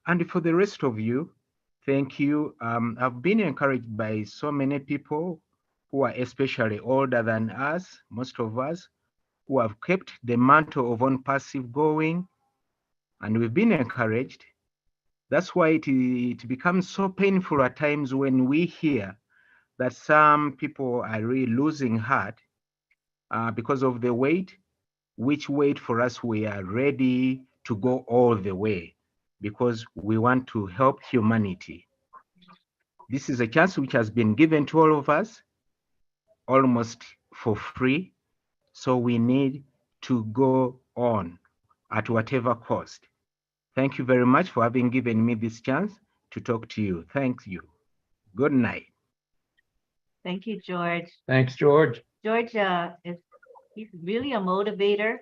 And for the rest of you, thank you. I've been encouraged by so many people who are especially older than us, most of us, who have kept the mantle of on passive going, and we've been encouraged. That's why it becomes so painful at times when we hear that some people are really losing heart because of the weight, which weight for us we are ready to go all the way because we want to help humanity. This is a chance which has been given to all of us almost for free. So we need to go on at whatever cost. Thank you very much for having given me this chance to talk to you. Thank you. Good night. Thank you, George. Thanks, George. George he's really a motivator.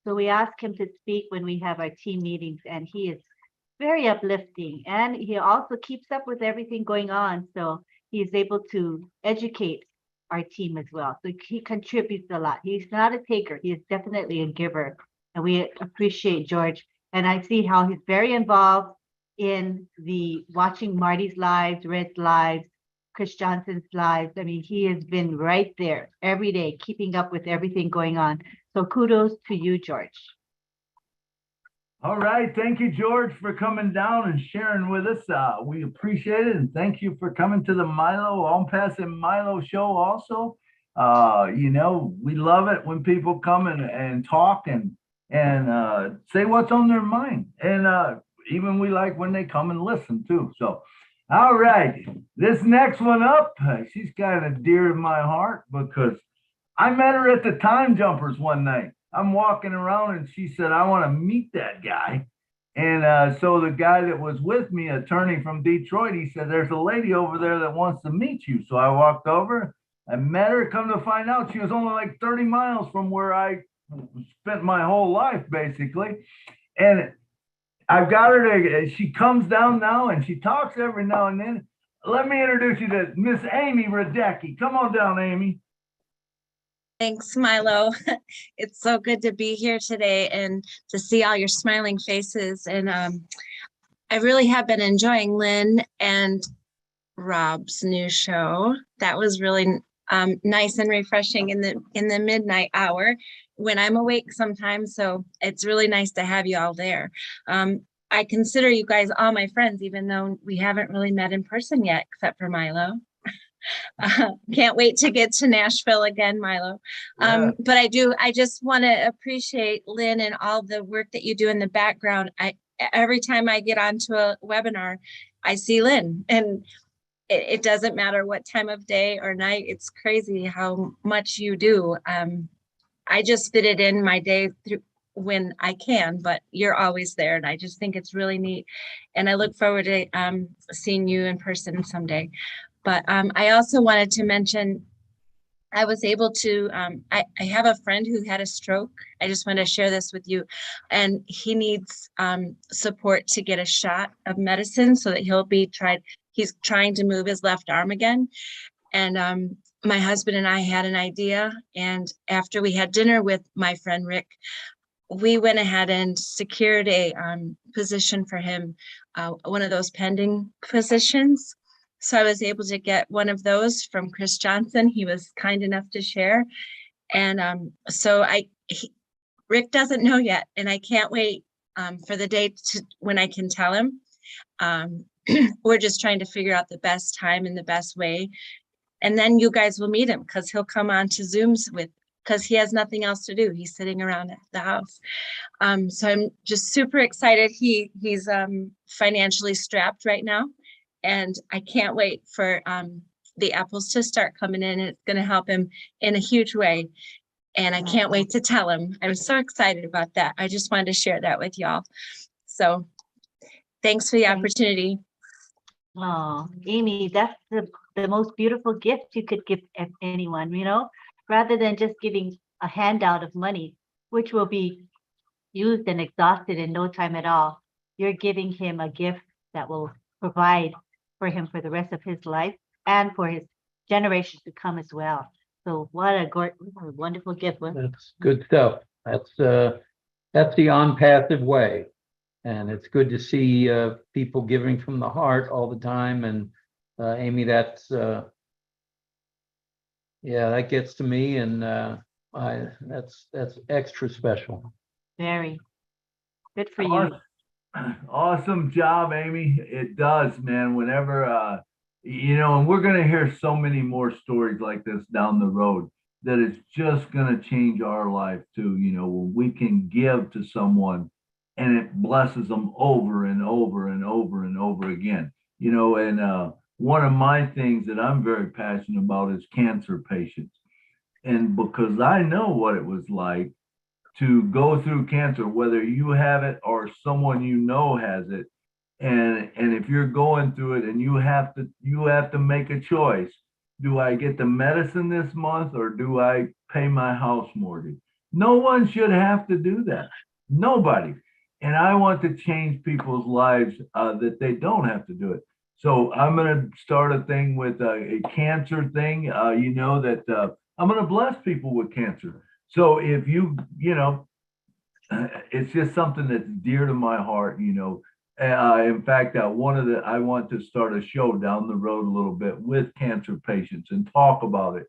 So we ask him to speak when we have our team meetings, and he is very uplifting. And he also keeps up with everything going on. So he's able to educate our team as well. So he contributes a lot. He's not a taker. He is definitely a giver. And we appreciate George. And I see how he's very involved in the watching Marty's lives, Red's lives, Chris Johnson's lives. I mean, he has been right there every day, keeping up with everything going on. So kudos to you, George. All right. Thank you, George, for coming down and sharing with us. We appreciate it. And thank you for coming to the MILO, On Passive MILO show also. We love it when people come and talk and say what's on their mind. And even we like when they come and listen too. So, all right. This next one up, she's kind of dear to my heart because I met her at the Time Jumpers one night. I'm walking around and she said, I want to meet that guy. And so the guy that was with me, attorney from Detroit, he said, there's a lady over there that wants to meet you. So I walked over, I met her, come to find out she was only like 30 miles from where I spent my whole life, basically. And I've got her to, she comes down now and she talks every now and then. Let me introduce you to Miss Amy Radecki. Come on down, Amy. Thanks, Milo. It's so good to be here today and to see all your smiling faces. And I really have been enjoying Lynn and Rob's new show. That was really nice and refreshing in the midnight hour when I'm awake sometimes. So it's really nice to have you all there. I consider you guys all my friends, even though we haven't really met in person yet, except for Milo. Can't wait to get to Nashville again, Milo. But I just want to appreciate Lynn and all the work that you do in the background. Every time I get onto a webinar, I see Lynn, and it doesn't matter what time of day or night. It's crazy how much you do. I just fit it in my day through when I can, but you're always there, and I just think it's really neat. And I look forward to seeing you in person someday. But I also wanted to mention, I was able to, I have a friend who had a stroke. I just want to share this with you. And he needs support to get a shot of medicine so that he's trying to move his left arm again. And my husband and I had an idea. And after we had dinner with my friend Rick, we went ahead and secured a position for him, one of those pending positions. So I was able to get one of those from Chris Johnson. He was kind enough to share. And so Rick doesn't know yet, and I can't wait for the day when I can tell him. We're just trying to figure out the best time and the best way. And then you guys will meet him because he'll come on to Zooms because he has nothing else to do. He's sitting around at the house. So I'm just super excited. He's financially strapped right now. And I can't wait for the apples to start coming in. It's going to help him in a huge way. And I can't wait to tell him. I'm so excited about that. I just wanted to share that with y'all. So thanks for the opportunity. Oh, Amy, that's the most beautiful gift you could give anyone, rather than just giving a handout of money, which will be used and exhausted in no time at all. You're giving him a gift that will provide for him for the rest of his life and for his generations to come as well. So what a wonderful gift. That's good stuff. That's the on-passive way. And it's good to see people giving from the heart all the time. And Amy, that's that gets to me, and that's extra special. Very good for you. Awesome job, Amy. It does, man. Whenever, and we're going to hear so many more stories like this down the road that it's just going to change our life too. When we can give to someone and it blesses them over and over and over and over again, and one of my things that I'm very passionate about is cancer patients. And because I know what it was like to go through cancer, whether you have it or someone has it, and if you're going through it and you have to make a choice. Do I get the medicine this month or do I pay my house mortgage? No one should have to do that. Nobody. And I want to change people's lives that they don't have to do it. So I'm going to start a thing with a cancer thing, that I'm going to bless people with cancer. So if it's just something that's dear to my heart, in fact, I want to start a show down the road a little bit with cancer patients and talk about it,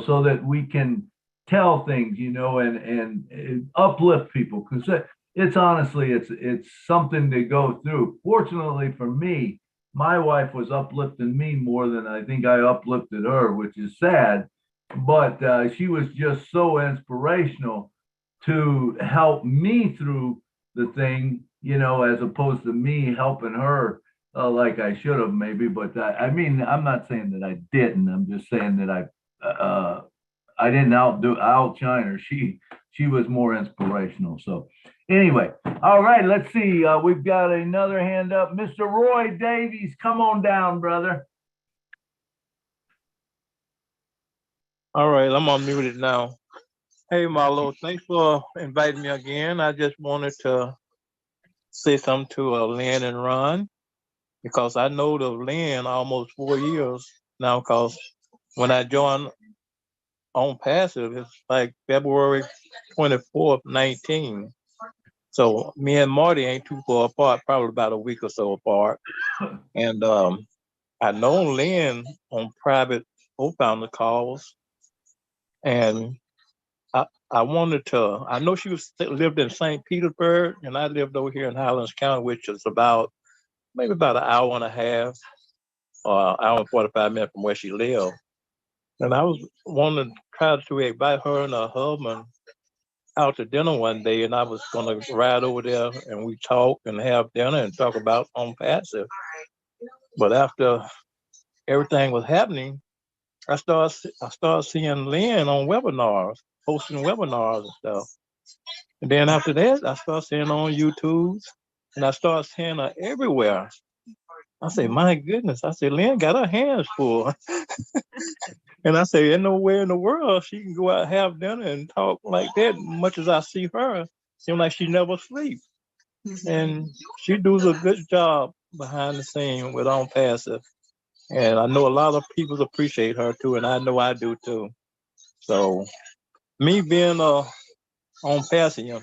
so that we can tell things, and uplift people, because it's honestly, it's something to go through. Fortunately for me, my wife was uplifting me more than I think I uplifted her, which is sad. But she was just so inspirational to help me through the thing, as opposed to me helping her like I should have maybe. But I'm not saying that I didn't. I'm just saying that I didn't outshine her. She was more inspirational. So Anyway, all right, let's see. We've got another hand up. Mr. Roy Davies, come on down, brother. All right, I'm unmuted now. Hey, Marlo, thanks for inviting me again. I just wanted to say something to Lynn and Ron, because I know the Lynn almost 4 years now, because when I joined on Passive, it's like February 24th, 19. So me and Marty ain't too far apart, probably about a week or so apart. And I know Lynn on private co-founder calls, and I wanted to, I know she lived in St. Petersburg, and I lived over here in Highlands County, which is maybe about an hour and a half, or hour and 45 minutes from where she lived. And I was wanting to try to invite her and her husband out to dinner one day, and I was going to ride over there and we talk and have dinner and talk about on Passive. But after everything was happening, I started seeing Lynn on webinars, hosting webinars and stuff. And then after that, I started seeing her on YouTube, and I started seeing her everywhere. I say, my goodness. I said, Lynn got her hands full. And I say, ain't nowhere in the world she can go out and have dinner and talk like that. Much as I see her, seems like she never sleeps. And she does a good job behind the scene with On Passive. And I know a lot of people appreciate her too, and I know I do too. So me being on Passive,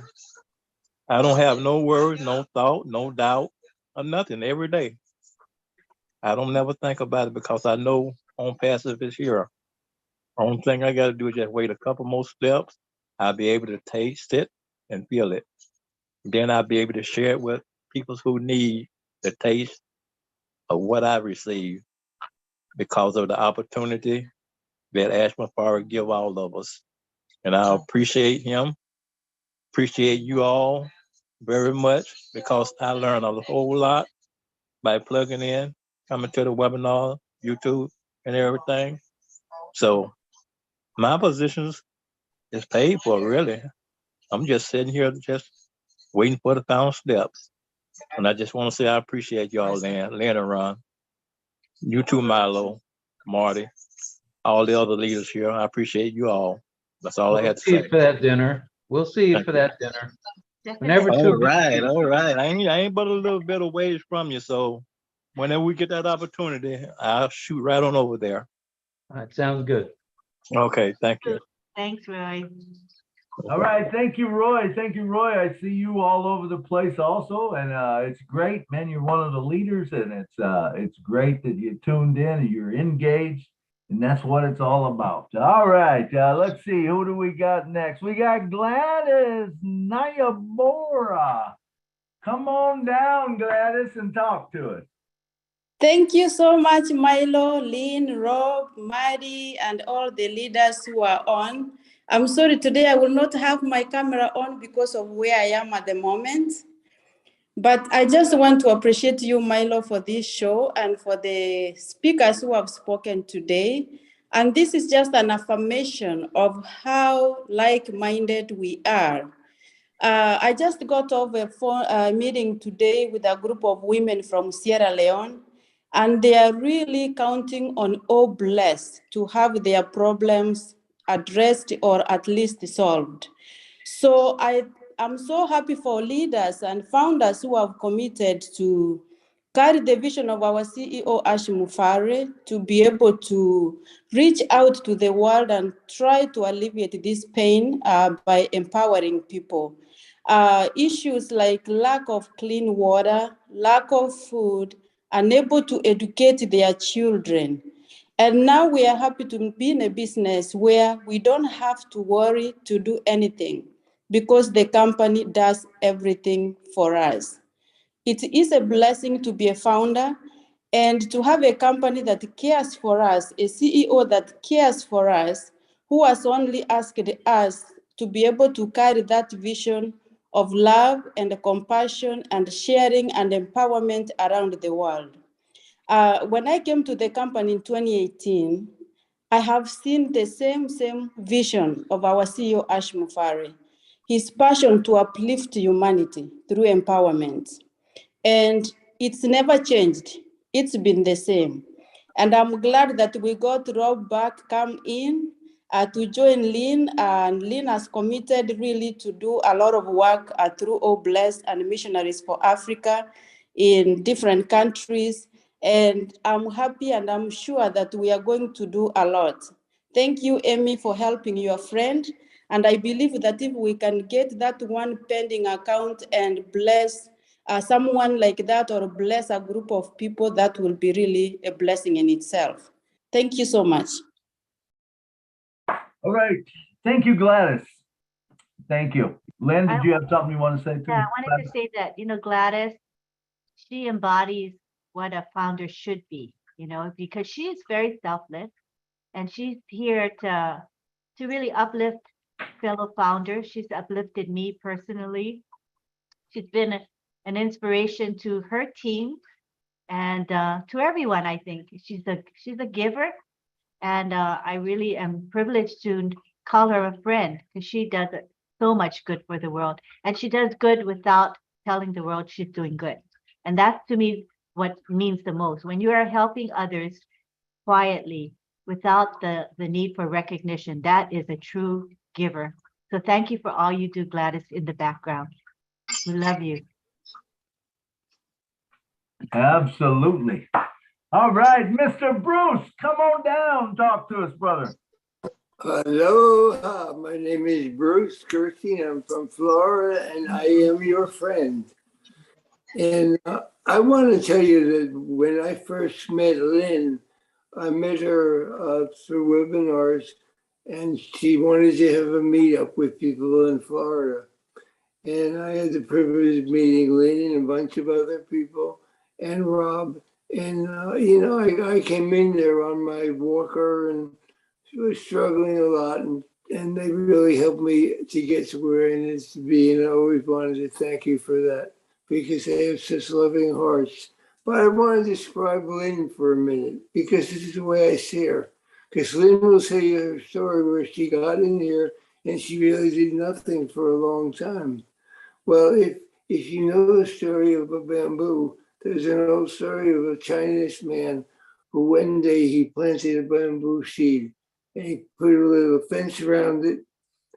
I don't have no worries, no thought, no doubt, or nothing every day. I don't never think about it because I know On Passive is here. Only thing I got to do is just wait a couple more steps. I'll be able to taste it and feel it. Then I'll be able to share it with people who need the taste of what I received because of the opportunity that Ashman Farah give all of us. And I appreciate him, appreciate you all very much, because I learned a whole lot by plugging in, coming to the webinar, YouTube, and everything. So my positions is paid for, really. I'm just sitting here just waiting for the final steps. And I just want to say I appreciate y'all, Lynn and Ron, you too, Milo, Marty, all the other leaders here. I appreciate you all. That's all I had to See you say. for that dinner. We'll see you for that dinner. Whenever All two right, all right. I ain't but a little bit of ways from you, so whenever we get that opportunity, I'll shoot right on over there. That sounds good. Okay, thank you. Thanks, Roy. All right, thank you, Roy. Thank you, Roy. I see you all over the place also, and it's great, man. You're one of the leaders, and it's great that you tuned in and you're engaged, and that's what it's all about. All right, let's see, who do we got next? We got Gladys Nayabora. Come on down, Gladys, and talk to us. Thank you so much, Milo, Lynn, Rob, Mary, and all the leaders who are on. I'm sorry today I will not have my camera on because of where I am at the moment. But I just want to appreciate you, Milo, for this show and for the speakers who have spoken today. And this is just an affirmation of how like-minded we are. I just got off a meeting today with a group of women from Sierra Leone, and they are really counting on all blessed to have their problems addressed or at least solved. So I'm so happy for leaders and founders who have committed to carry the vision of our CEO, Ash Mufare, to be able to reach out to the world and try to alleviate this pain by empowering people. Issues like lack of clean water, lack of food, unable to educate their children. And now we are happy to be in a business where we don't have to worry to do anything because the company does everything for us. It is a blessing to be a founder and to have a company that cares for us, a CEO that cares for us, who has only asked us to be able to carry that vision of love and compassion and sharing and empowerment around the world. When I came to the company in 2018, I have seen the same vision of our CEO, Ash Mufare. his passion to uplift humanity through empowerment. And it's never changed. It's been the same. And I'm glad that we got Rob back come in to join Lynn. And Lynn has committed really to do a lot of work through All Blessed and Missionaries for Africa in different countries. And I'm happy and I'm sure that we are going to do a lot. Thank you, Amy, for helping your friend. And I believe that if we can get that one pending account and bless someone like that or bless a group of people, that will be really a blessing in itself. Thank you so much. All right. Thank you, Gladys. Thank you. Lynn, did you have something you want to say too? Yeah, I wanted to say that, Gladys, she embodies what a founder should be, because she is very selfless and she's here to really uplift fellow founders. She's uplifted me personally. She's been an inspiration to her team and to everyone. I think she's a giver, and I really am privileged to call her a friend because she does so much good for the world, and she does good without telling the world she's doing good. And that's, to me, what means the most. When you are helping others quietly without the need for recognition, that is a true giver. So thank you for all you do, Gladys, in the background. We love you. Absolutely. All right, Mr. Bruce, come on down, talk to us, brother. Hello, my name is Bruce Gerstein. I'm from Florida, and I am your friend. And I want to tell you that when I first met Lynn, I met her through webinars, and she wanted to have a meetup with people in Florida. And I had the privilege of meeting Lynn and a bunch of other people and Rob. And, I came in there on my walker and she was struggling a lot. And they really helped me to get to where I needed to be. And I always wanted to thank you for that because they have such loving hearts. But I want to describe Lynn for a minute because this is the way I see her. Because Lynn will say her story where she got in here and she really did nothing for a long time. Well, if you know the story of a bamboo, there's an old story of a Chinese man who one day he planted a bamboo seed and he put a little fence around it.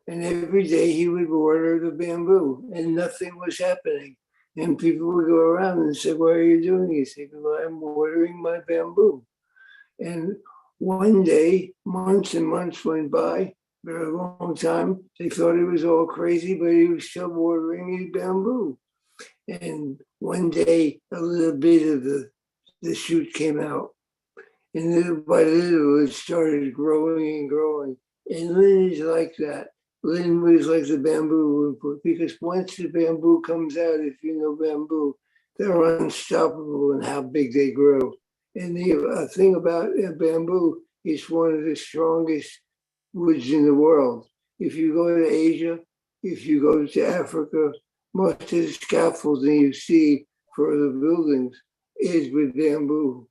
And every day he would water the bamboo and nothing was happening. And people would go around and say, "What are you doing?" He said, "Well, I'm watering my bamboo." And one day, months and months went by, for a long time. They thought he was all crazy, but he was still watering his bamboo. And one day, a little bit of the shoot came out. And little by little, it started growing and growing. And Lynn is like that. Lynn was like the bamboo because once the bamboo comes out, if you know bamboo, they're unstoppable in how big they grow. And the thing about bamboo, it's one of the strongest woods in the world. If you go to Asia, if you go to Africa, most of the scaffolding you see for the buildings is with bamboo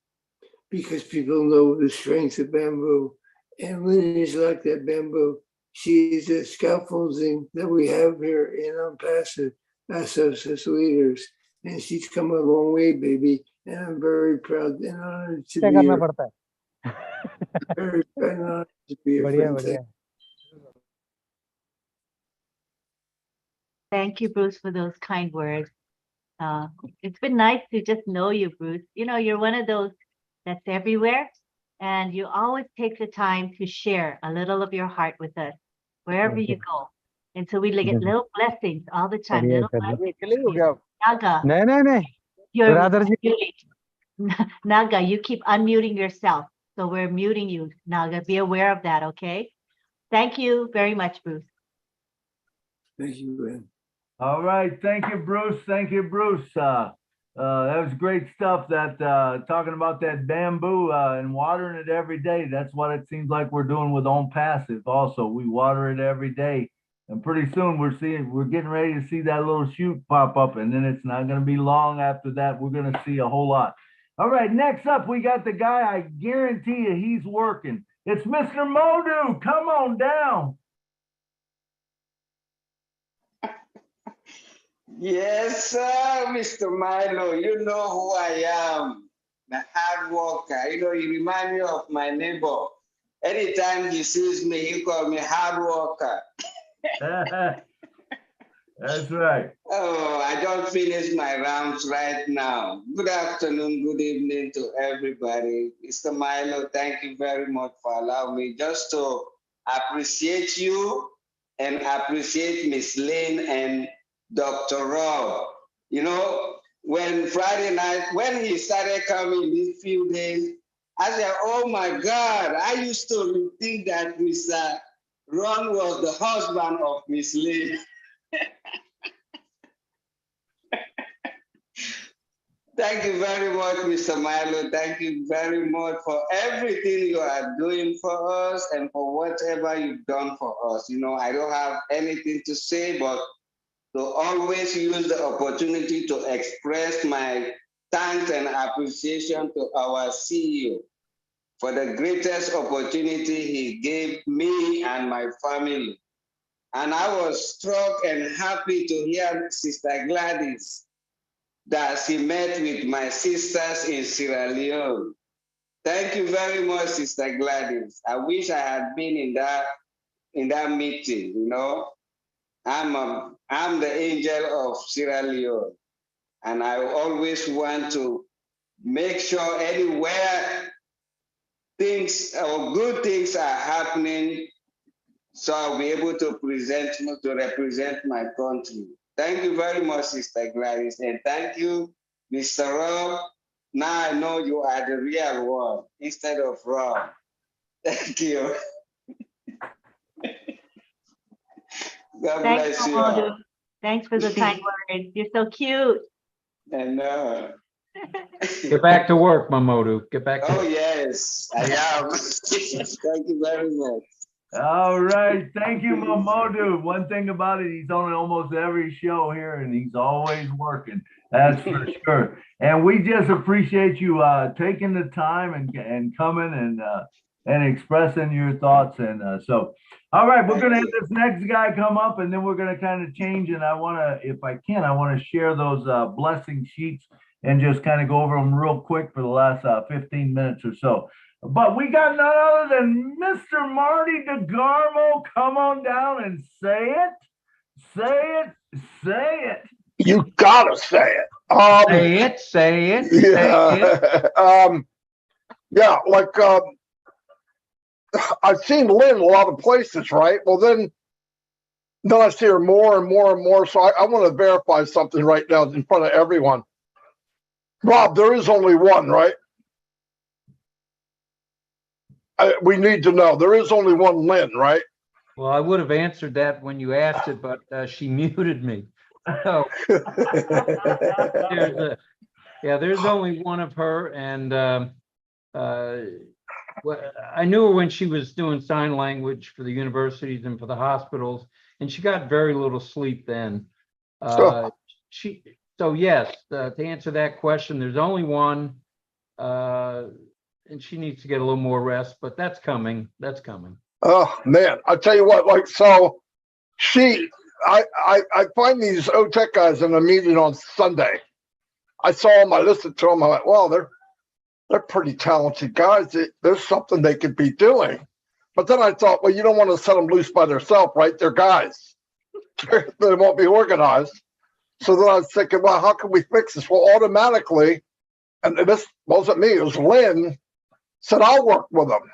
because people know the strength of bamboo. And Lynn is like that bamboo. She is the scaffolding that we have here in El Paso as leaders. And she's come a long way, baby. And I'm very proud and honored to be here. Very honored to be here. Thank you, Bruce, for those kind words. It's been nice to just know you, Bruce. You're one of those that's everywhere, and you always take the time to share a little of your heart with us wherever you go. And so we get little blessings all the time. Little blessings. Naga, you're muting. Naga, you keep unmuting yourself. So we're muting you, Naga. Be aware of that, okay? Thank you very much, Bruce. Thank you, Lynn. All right. Thank you, Bruce. Thank you, Bruce. That was great stuff. That talking about that bamboo and watering it every day. That's what it seems like we're doing with On Passive. Also, we water it every day, and pretty soon we're getting ready to see that little shoot pop up, and then it's not going to be long after that. We're going to see a whole lot. All right. Next up, we got the guy. I guarantee you, he's working. It's Mr. Modu. Come on down. Yes, sir, Mr. Milo. You know who I am. The hard worker. You know, you remind me of my neighbor. Anytime he sees me, he calls me hard worker. That's right. Oh, I don't finish my rounds right now. Good afternoon, good evening to everybody. Mr. Milo, thank you very much for allowing me just to appreciate you and appreciate Miss Lynn and Dr. Rob. You know, when Friday night, when he started coming these few days, I said, oh my God, I used to think that Mr. Ron was the husband of Miss Lynn. Thank you very much, Mr. Milo. Thank you very much for everything you are doing for us and for whatever you've done for us. You know, I don't have anything to say, but to always use the opportunity to express my thanks and appreciation to our CEO for the greatest opportunity he gave me and my family. And I was struck and happy to hear Sister Gladys that she met with my sisters in Sierra Leone. Thank you very much, Sister Gladys. I wish I had been in that meeting. You know, I'm the angel of Sierra Leone, and I always want to make sure anywhere things or good things are happening, so I'll be able to represent my country. Thank you very much, Sister Gladys, and thank you, Mr. Rob. Now I know you are the real one instead of Rob. Thank you. God Thanks, bless you. Mamodu. Thanks for the kind words. You're so cute. I know. Get back to work, Mamodu. Get back to Oh, work. yes, I am. Thank you very much. All right. Thank you, Mamodu. One thing about it, he's on almost every show here and he's always working. That's for sure. And we just appreciate you taking the time and coming and expressing your thoughts. And so, all right, we're going to have this next guy come up and then we're going to kind of change. And I want to, if I can, I want to share those blessing sheets and just kind of go over them real quick for the last 15 minutes or so. But we got none other than Mr. Marty DeGarmo. Come on down and say it. Say it. Say it. You gotta say it. Say it. Say it. Yeah. Yeah, like I've seen Lynn a lot of places, right? Well, then I see her more and more and more. So I want to verify something right now in front of everyone. Rob, there is only one, right? We need to know. There is only one Lynn, right? Well, I would have answered that when you asked it, but she muted me. So there's only one of her, and I knew her when she was doing sign language for the universities and for the hospitals, and she got very little sleep then. So yes, to answer that question, there's only one. And she needs to get a little more rest, but that's coming. That's coming. Oh man, I tell you what, like, so I find these OTech guys in a meeting on Sunday. I saw them, I listened to them, I went, well, they're pretty talented guys. There's something they could be doing. But then I thought, well, you don't want to set them loose by themselves, right? They're guys. They won't be organized. So then I was thinking, well, how can we fix this? Well, automatically, and this wasn't me, it was Lynn, said, I'll work with them.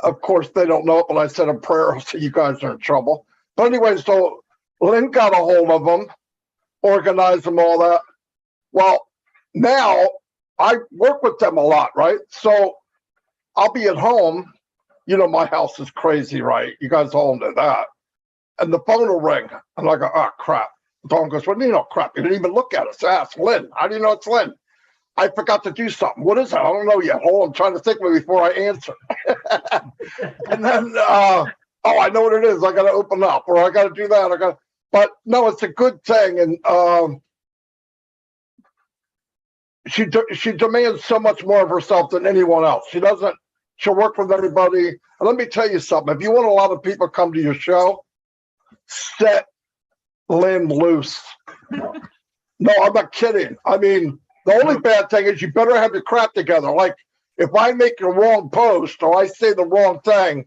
Of course, they don't know it, but I said a prayer, so you guys are in trouble. But anyway, so Lynn got a hold of them, organized them, all that. Well, now I work with them a lot, right? So I'll be at home. You know, my house is crazy, right? You guys all know that. And the phone will ring. I'm like, oh, crap. The phone goes, well, you know, crap. You didn't even look at it. So I asked Lynn, how do you know it's Lynn? I forgot to do something. What is it? I don't know yet. Hold on, I'm trying to think of it before I answer. And then, oh, I know what it is. I got to open up, or I got to do that. But no, it's a good thing. And she demands so much more of herself than anyone else. She'll work with everybody. And let me tell you something. If you want a lot of people to come to your show, set Lynn loose. No, I'm not kidding. I mean, the only bad thing is you better have your crap together. Like, if I make a wrong post or I say the wrong thing,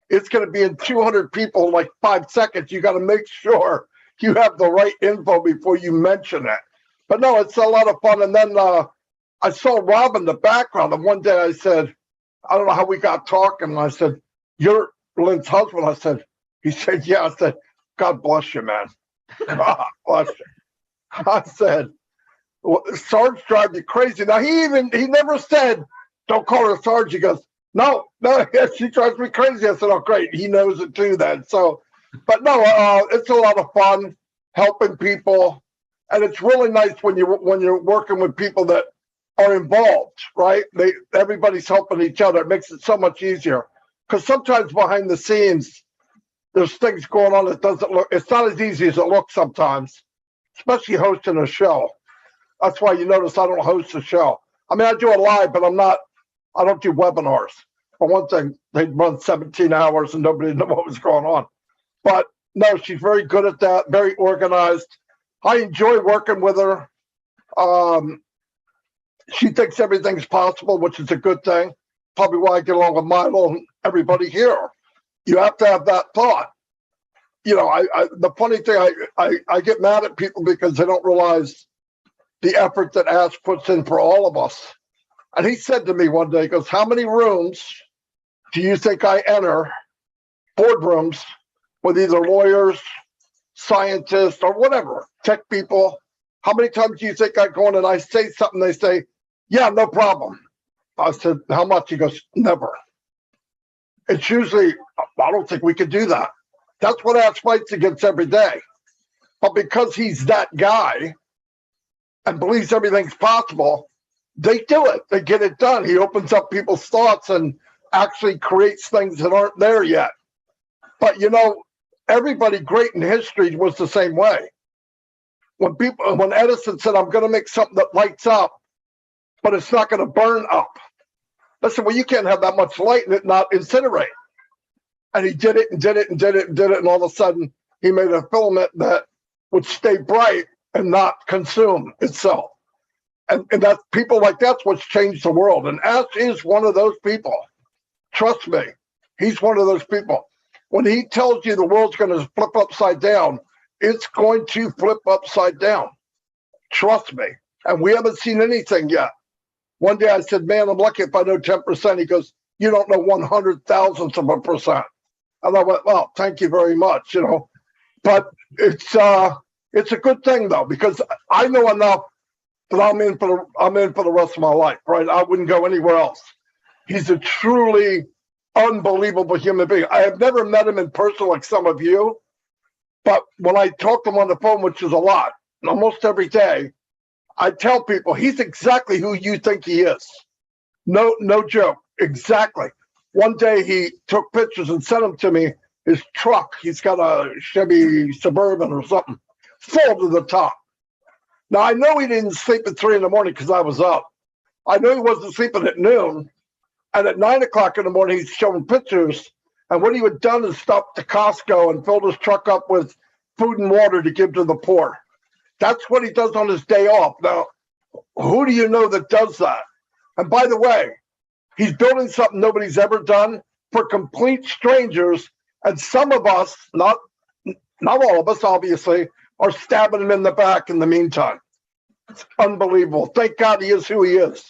it's going to be in 200 people in like 5 seconds. You got to make sure you have the right info before you mention it. But no, it's a lot of fun. And then I saw Rob in the background. And one day I said, I don't know how we got talking. And I said, "You're Lynn's husband." I said, he said, "Yeah." I said, "God bless you, man." God bless you. I said, well, Sarge drive you crazy. Now he never said, "Don't call her Sarge." He goes, no, she drives me crazy. I said, "Oh, great." He knows it too then. So, but no, it's a lot of fun helping people. And it's really nice when you're working with people that are involved, right? Everybody's helping each other. It makes it so much easier. Because sometimes behind the scenes, there's things going on that doesn't look, it's not as easy as it looks sometimes, especially hosting a show. That's why you notice I don't host a show. I mean, I do it live, but I don't do webinars. For one thing, they'd run 17 hours and nobody knew what was going on. But no, she's very good at that, very organized. I enjoy working with her. She thinks everything's possible, which is a good thing. Probably why I get along with Milo and everybody here. You have to have that thought. You know, the funny thing, I get mad at people because they don't realize the effort that Ash puts in for all of us. And he said to me one day, he goes, "How many rooms do you think I enter, boardrooms, with either lawyers, scientists, or whatever, tech people? How many times do you think I go in and I say something, they say, 'Yeah, no problem.'" I said, "How much?" He goes, "Never." It's usually, "I don't think we could do that." That's what Ash fights against every day. But because he's that guy and believes everything's possible, they do it. They get it done. He opens up people's thoughts and actually creates things that aren't there yet. But you know, everybody great in history was the same way. When Edison said, "I'm going to make something that lights up, but it's not going to burn up." I said, "Well, you can't have that much light and it not incinerate." And he did it and did it and did it and did it. And all of a sudden he made a filament that would stay bright and not consume itself. And that's people like that's what's changed the world. And Ash is one of those people. Trust me, he's one of those people. When he tells you the world's going to flip upside down, it's going to flip upside down. Trust me. And we haven't seen anything yet. One day I said, "Man, I'm lucky if I know 10%. He goes, "You don't know 100,000%. And I went, "Well, thank you very much," you know. But it's a good thing though, because I know enough that I'm in for the rest of my life, right? I wouldn't go anywhere else. He's a truly unbelievable human being. I have never met him in person like some of you, but when I talk to him on the phone, which is a lot, almost every day, I tell people he's exactly who you think he is. No joke, exactly. One day he took pictures and sent them to me. His truck, he's got a Chevy Suburban or something, full to the top. Now, I know he didn't sleep at 3 in the morning because I was up. I know he wasn't sleeping at noon. And at 9 o'clock in the morning, he's showing pictures. And what he had done is stopped to Costco and filled his truck up with food and water to give to the poor. That's what he does on his day off. Now, who do you know that does that? And by the way, he's building something nobody's ever done for complete strangers. And some of us, not all of us, obviously, are stabbing him in the back in the meantime. It's unbelievable. Thank God he is who he is.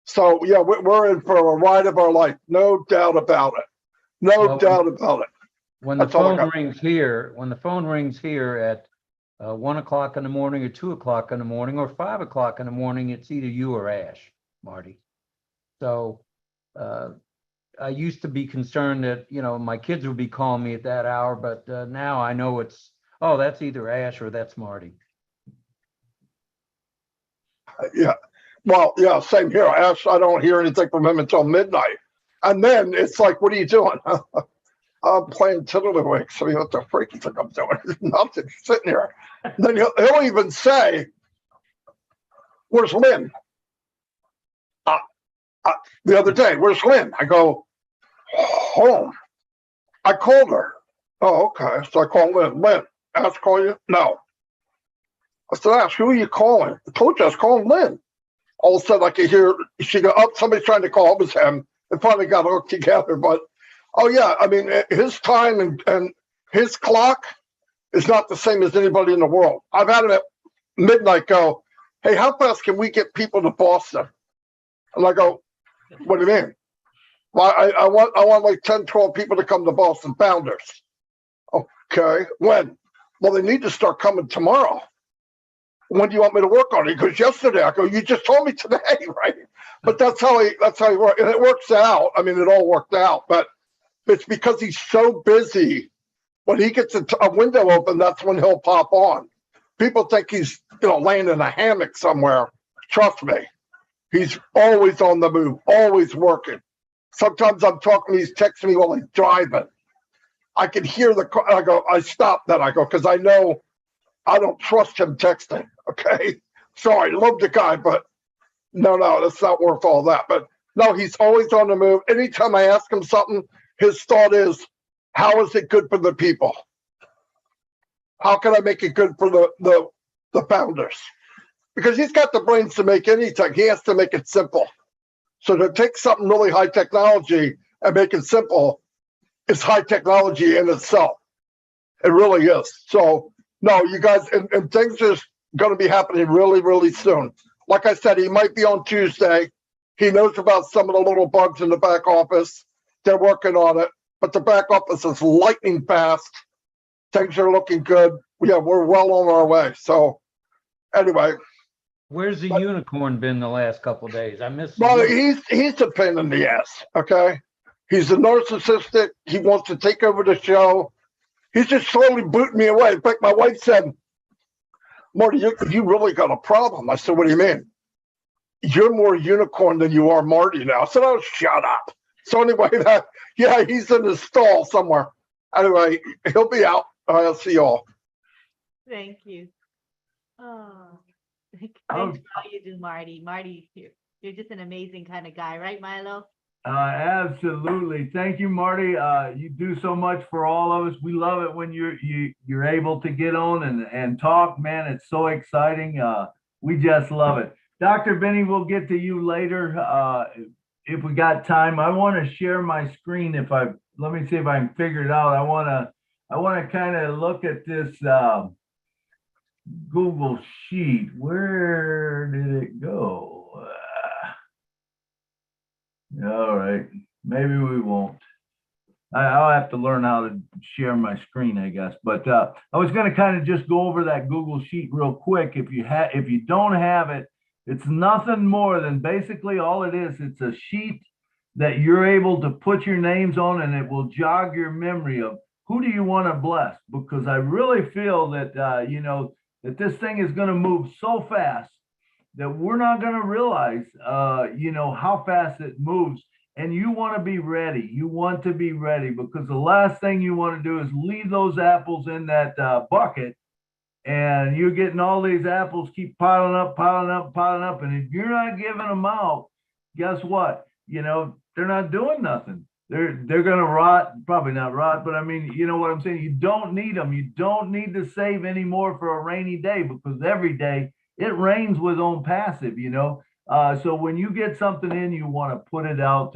So, yeah, we're in for a ride of our life. No doubt about it. No doubt about it. When the phone rings here at 1 o'clock in the morning or 2 o'clock in the morning or 5 o'clock in the morning, it's either you or Ash, Marty. So I used to be concerned that, you know, my kids would be calling me at that hour, but now I know it's, oh, that's either Ash or that's Marty. Yeah. Well, yeah, same here. Ash, I don't hear anything from him until midnight. And then it's like, "What are you doing?" "I'm playing Tiddlywinks." I mean, what the freak you think I'm doing? Nothing, sitting here. And then he'll even say, "Where's Lynn?" The other day, "Where's Lynn?" I go, "Home." I called her. "Oh, okay." So I call Lynn. "Lynn, Ash call you?" "No." I said, Ash, who are you calling? I told you I was calling Lynn. All of a sudden I could hear she go, oh, somebody's trying to call. It was him. It finally got hooked together. But oh yeah, I mean his time and his clock is not the same as anybody in the world. I've had him at midnight go, hey, how fast can we get people to Boston? And I go, what do you mean? Well, I want like 10, 12 people to come to Boston Founders. Okay, when? Well, they need to start coming tomorrow. When do you want me to work on it? He goes, yesterday. I go, you just told me today, right? But that's how he works. And it works out. I mean, it all worked out, but it's because he's so busy. When he gets a window open, that's when he'll pop on. People think he's, laying in a hammock somewhere. Trust me. He's always on the move, always working. Sometimes I'm talking, he's texting me while he's driving. I can hear the car. I go, I stop that. I go, because I know I don't trust him texting. Okay. Sorry, love the guy, but no, that's not worth all that. But no, he's always on the move. Anytime I ask him something, his thought is, how is it good for the people? How can I make it good for the founders? Because he's got the brains to make anything. He has to make it simple. So to take something really high technology and make it simple is high technology in itself. It really is. So no, you guys, and things are going to be happening really, really soon. Like I said, he might be on Tuesday. He knows about some of the little bugs in the back office. They're working on it, but the back office is lightning fast. Things are looking good. Yeah, we're well on our way. So anyway. Where's the unicorn been the last couple of days? I missed. Well, he's a pain in the ass. Okay, he's a narcissistic. He wants to take over the show. He's just slowly booting me away. In fact, my wife said, "Marty, you really got a problem." I said, "What do you mean?" You're more unicorn than you are Marty now. I said, "Oh, shut up." So anyway, he's in his stall somewhere. Anyway, he'll be out. I'll see y'all. Thank you. Oh, thanks for all you do, Marty. Marty, you're just an amazing kind of guy, right, Milo? Absolutely. Thank you, Marty. You do so much for all of us. We love it when you're able to get on and talk, man. It's so exciting. We just love it. Dr. Benny, we'll get to you later if we got time. I want to share my screen. Let me see if I can figure it out. I want to kind of look at this Google Sheet. Where did it go? All right, maybe we won't. I'll have to learn how to share my screen, I guess. But I was going to kind of just go over that Google Sheet real quick. If you don't have it, it's nothing more than basically all it is. It's a sheet that you're able to put your names on, and it will jog your memory of who do you want to bless. Because I really feel that that this thing is going to move so fast that we're not going to realize, how fast it moves. And you want to be ready. You want to be ready, because the last thing you want to do is leave those apples in that bucket, and you're getting all these apples keep piling up. And if you're not giving them out, guess what? They're not doing nothing. They're going to rot, probably not rot, but I mean, you know what I'm saying? You don't need them. You don't need to save any more for a rainy day, because every day it rains with on passive, so when you get something in, you want to put it out.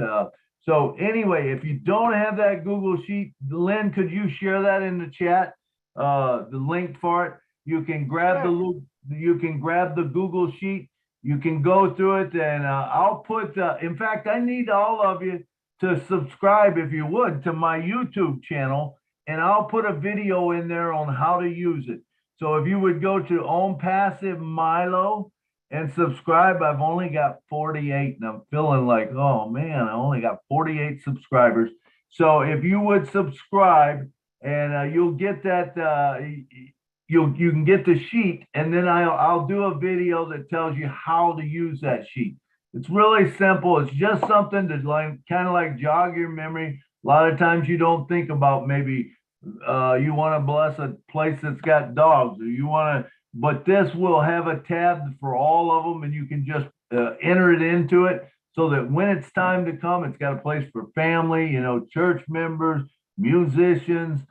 So anyway, if you don't have that Google Sheet, Lynn, could you share that in the chat? The link for it. You can grab the Google Sheet. You can go through it, and I'll put. In fact, I need all of you to subscribe, if you would, to my YouTube channel, and I'll put a video in there on how to use it. So if you would go to Own Passive MILO and subscribe, I've only got 48, and I'm feeling like, oh man, I only got 48 subscribers. So if you would subscribe, and you'll get that, you can get the sheet, and then I'll do a video that tells you how to use that sheet. It's really simple. It's just something to kind of jog your memory. A lot of times you don't think about maybe you want to bless a place that's got dogs, or but this will have a tab for all of them, and you can just enter it into it, so that when it's time to come, it's got a place for family, church members, musicians,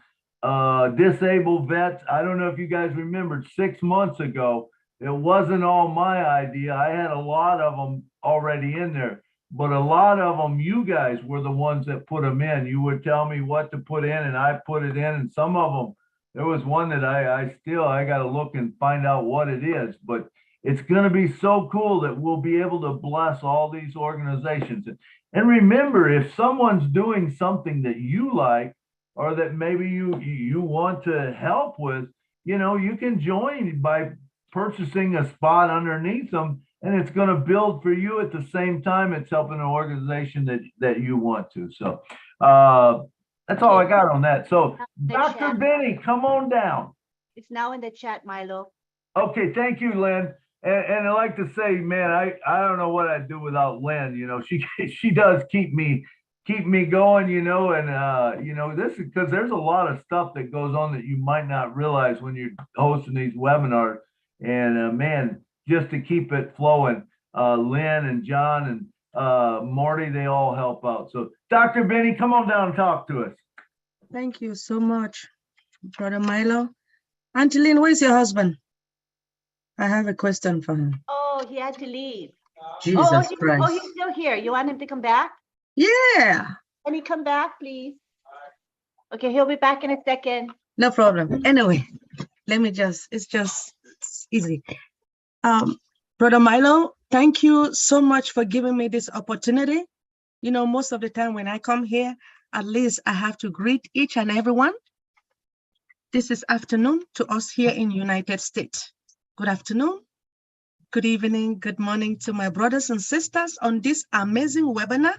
disabled vets. I don't know if you guys remembered 6 months ago, it wasn't all my idea. I had a lot of them already in there, but a lot of them, you guys were the ones that put them in. You would tell me what to put in and I put it in, and some of them, there was one that I got to look and find out what it is, but it's going to be so cool that we'll be able to bless all these organizations. And remember, if someone's doing something that you like, or that maybe you want to help with, you can join by purchasing a spot underneath them, and it's going to build for you at the same time it's helping an organization that you want to. So that's all I got on that. So Dr. Benny, come on down. It's now in the chat, Milo. Okay, thank you, Lynn. And I like to say, man, I don't know what I'd do without Lynn. She does keep me going, and this is because there's a lot of stuff that goes on that you might not realize when you're hosting these webinars. And man, just to keep it flowing, Lynn and John and Marty, they all help out. So Dr. Benny, come on down and talk to us. Thank you so much, Brother Milo. Auntie Lynn, where's your husband? I have a question for him. Oh, he had to leave. Jesus Christ. He's still here. You want him to come back? Yeah. Can he come back, please? Okay, he'll be back in a second. No problem. Anyway, it's easy. Brother Milo, thank you so much for giving me this opportunity. Most of the time when I come here, at least I have to greet each and everyone. This is afternoon to us here in United States. Good afternoon, good evening, good morning to my brothers and sisters on this amazing webinar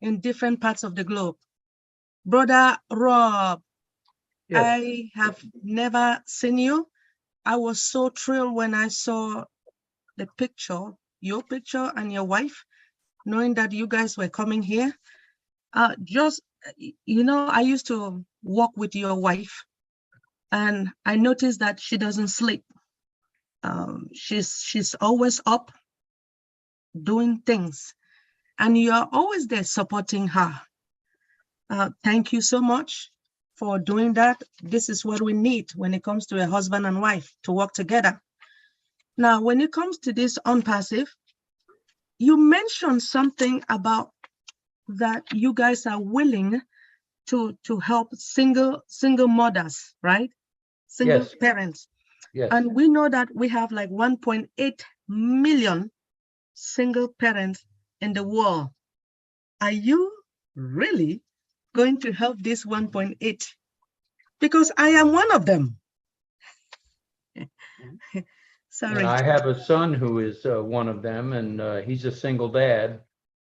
in different parts of the globe. Brother Rob, yes. I have never seen you. I was so thrilled when I saw the picture, your picture and your wife, knowing that you guys were coming here. I used to walk with your wife, and I noticed that she doesn't sleep. She's always up doing things, and you're always there supporting her. Thank you so much for doing that. This is what we need when it comes to a husband and wife, to work together. Now, when it comes to this unpassive, you mentioned something about that you guys are willing to help single mothers, right? Single Yes. parents. Yes. And we know that we have like 1.8 million single parents in the world. Are you really going to help this 1.8? Because I am one of them. Sorry. And I have a son who is one of them, and he's a single dad.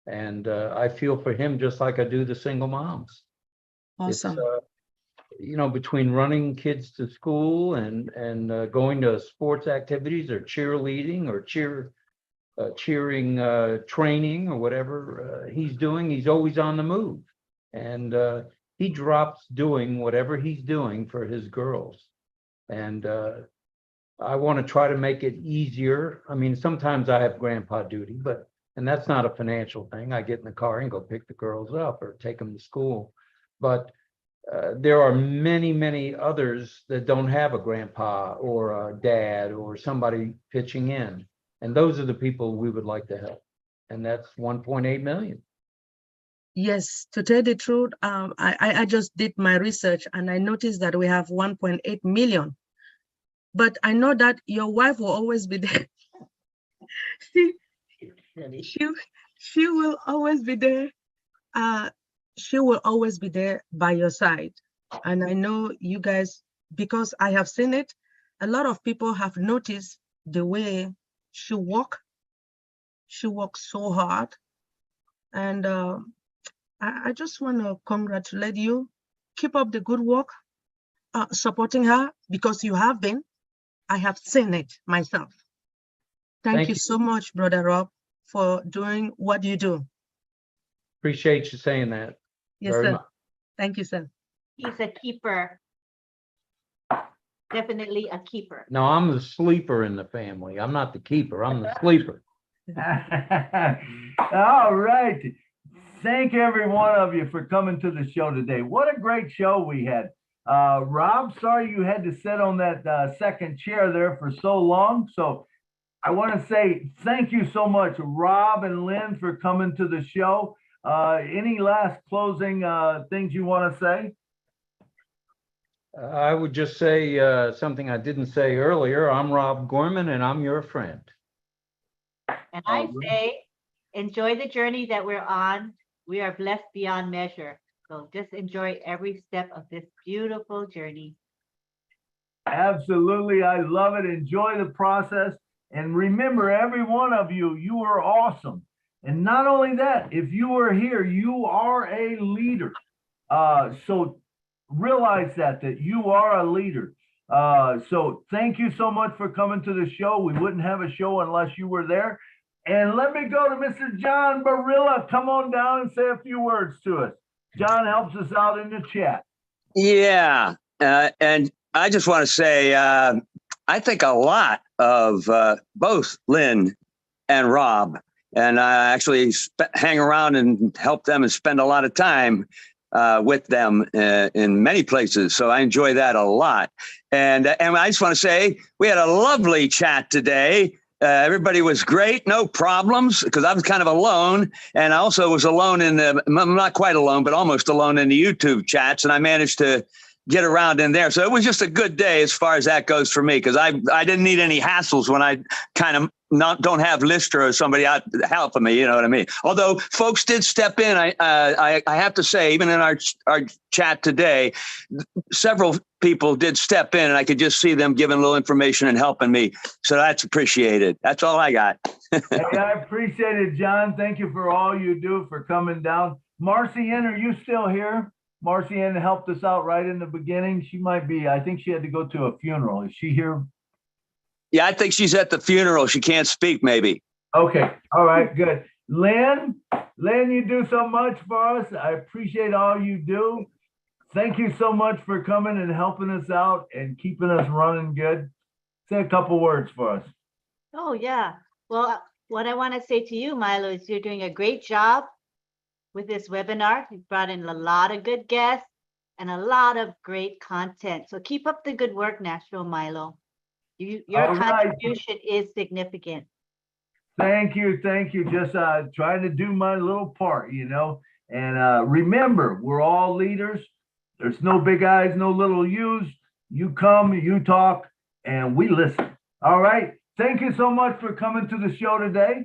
And I feel for him just like I do the single moms. Awesome. It's, between running kids to school and going to sports activities or cheerleading or cheering training or whatever he's doing, he's always on the move. And he drops doing whatever he's doing for his girls. And I want to try to make it easier. I mean, sometimes I have grandpa duty, and that's not a financial thing. I get in the car and go pick the girls up or take them to school. But there are many, many others that don't have a grandpa or a dad or somebody pitching in. And those are the people we would like to help. And that's 1.8 million. Yes, to tell the truth, I just did my research and I noticed that we have 1.8 million. But I know that your wife will always be there. She will always be there. She will always be there by your side. And I know you guys, because I have seen it, a lot of people have noticed the way she walks. She works so hard. And I just want to congratulate you. Keep up the good work, supporting her, because you have been. I have seen it myself. Thank you so much, Brother Rob, for doing what you do. Appreciate you saying that. Yes, very sir. much. Thank you, sir. He's a keeper. Definitely a keeper. No, I'm the sleeper in the family. I'm not the keeper. I'm the sleeper. All right. Thank every one of you for coming to the show today. What a great show we had. Rob, sorry you had to sit on that second chair there for so long. So I want to say thank you so much, Rob and Lynn, for coming to the show. Any last closing things you want to say? I would just say something I didn't say earlier. I'm Rob Gorman, and I'm your friend. And I say, enjoy the journey that we're on. We are blessed beyond measure. So just enjoy every step of this beautiful journey. Absolutely. I love it. Enjoy the process. And remember, every one of you, you are awesome. And not only that, if you are here, you are a leader. So realize that you are a leader. So thank you so much for coming to the show. We wouldn't have a show unless you were there. And let me go to Mr. John Barilla. Come on down and say a few words to us. John helps us out in the chat. Yeah. And I just want to say, I think a lot of both Lynn and Rob, and I actually hang around and help them and spend a lot of time with them in many places. So I enjoy that a lot. And I just want to say we had a lovely chat today. Everybody was great, no problems, because I was kind of alone. And I also was alone I'm not quite alone, but almost alone in the YouTube chats. And I managed to get around in there. So it was just a good day as far as that goes for me, because I didn't need any hassles when I kind of don't have Lister or somebody out helping me, you know what I mean? Although folks did step in, I have to say, even in our chat today, several people did step in and I could just see them giving a little information and helping me. So that's appreciated. That's all I got. Hey, I appreciate it, John. Thank you for all you do for coming down. Marcy Ann, are you still here? Marcy Ann helped us out right in the beginning. She might be, I think she had to go to a funeral. Is she here? Yeah, I think she's at the funeral. She can't speak, maybe. Okay. All right, good. Lynn, you do so much for us. I appreciate all you do. Thank you so much for coming and helping us out and keeping us running good. Say a couple words for us. Oh, yeah. Well, what I want to say to you, Milo, is you're doing a great job with this webinar. You've brought in a lot of good guests and a lot of great content. So keep up the good work, Nashville Milo. Your contribution is significant. Thank you. Just trying to do my little part, you know. And remember, we're all leaders. There's no big I's, no little U's. You come, you talk, and we listen. All right. Thank you so much for coming to the show today.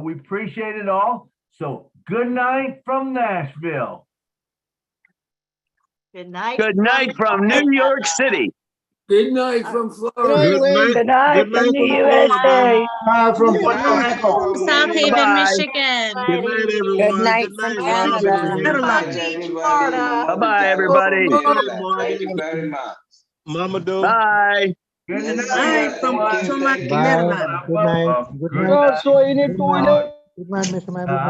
We appreciate it all. So good night from Nashville. Good night. Good night from New York City. Good night from Florida. Good night from the USA. South Haven, Bye. Michigan. Good night, everyone. Good night from Canada. Bye-bye, everybody. Thank you very much. Mama do. Bye. Good Night from Potomac, Bye. Maryland. Good night. Good night. So, Good night, Mr. Mahbub.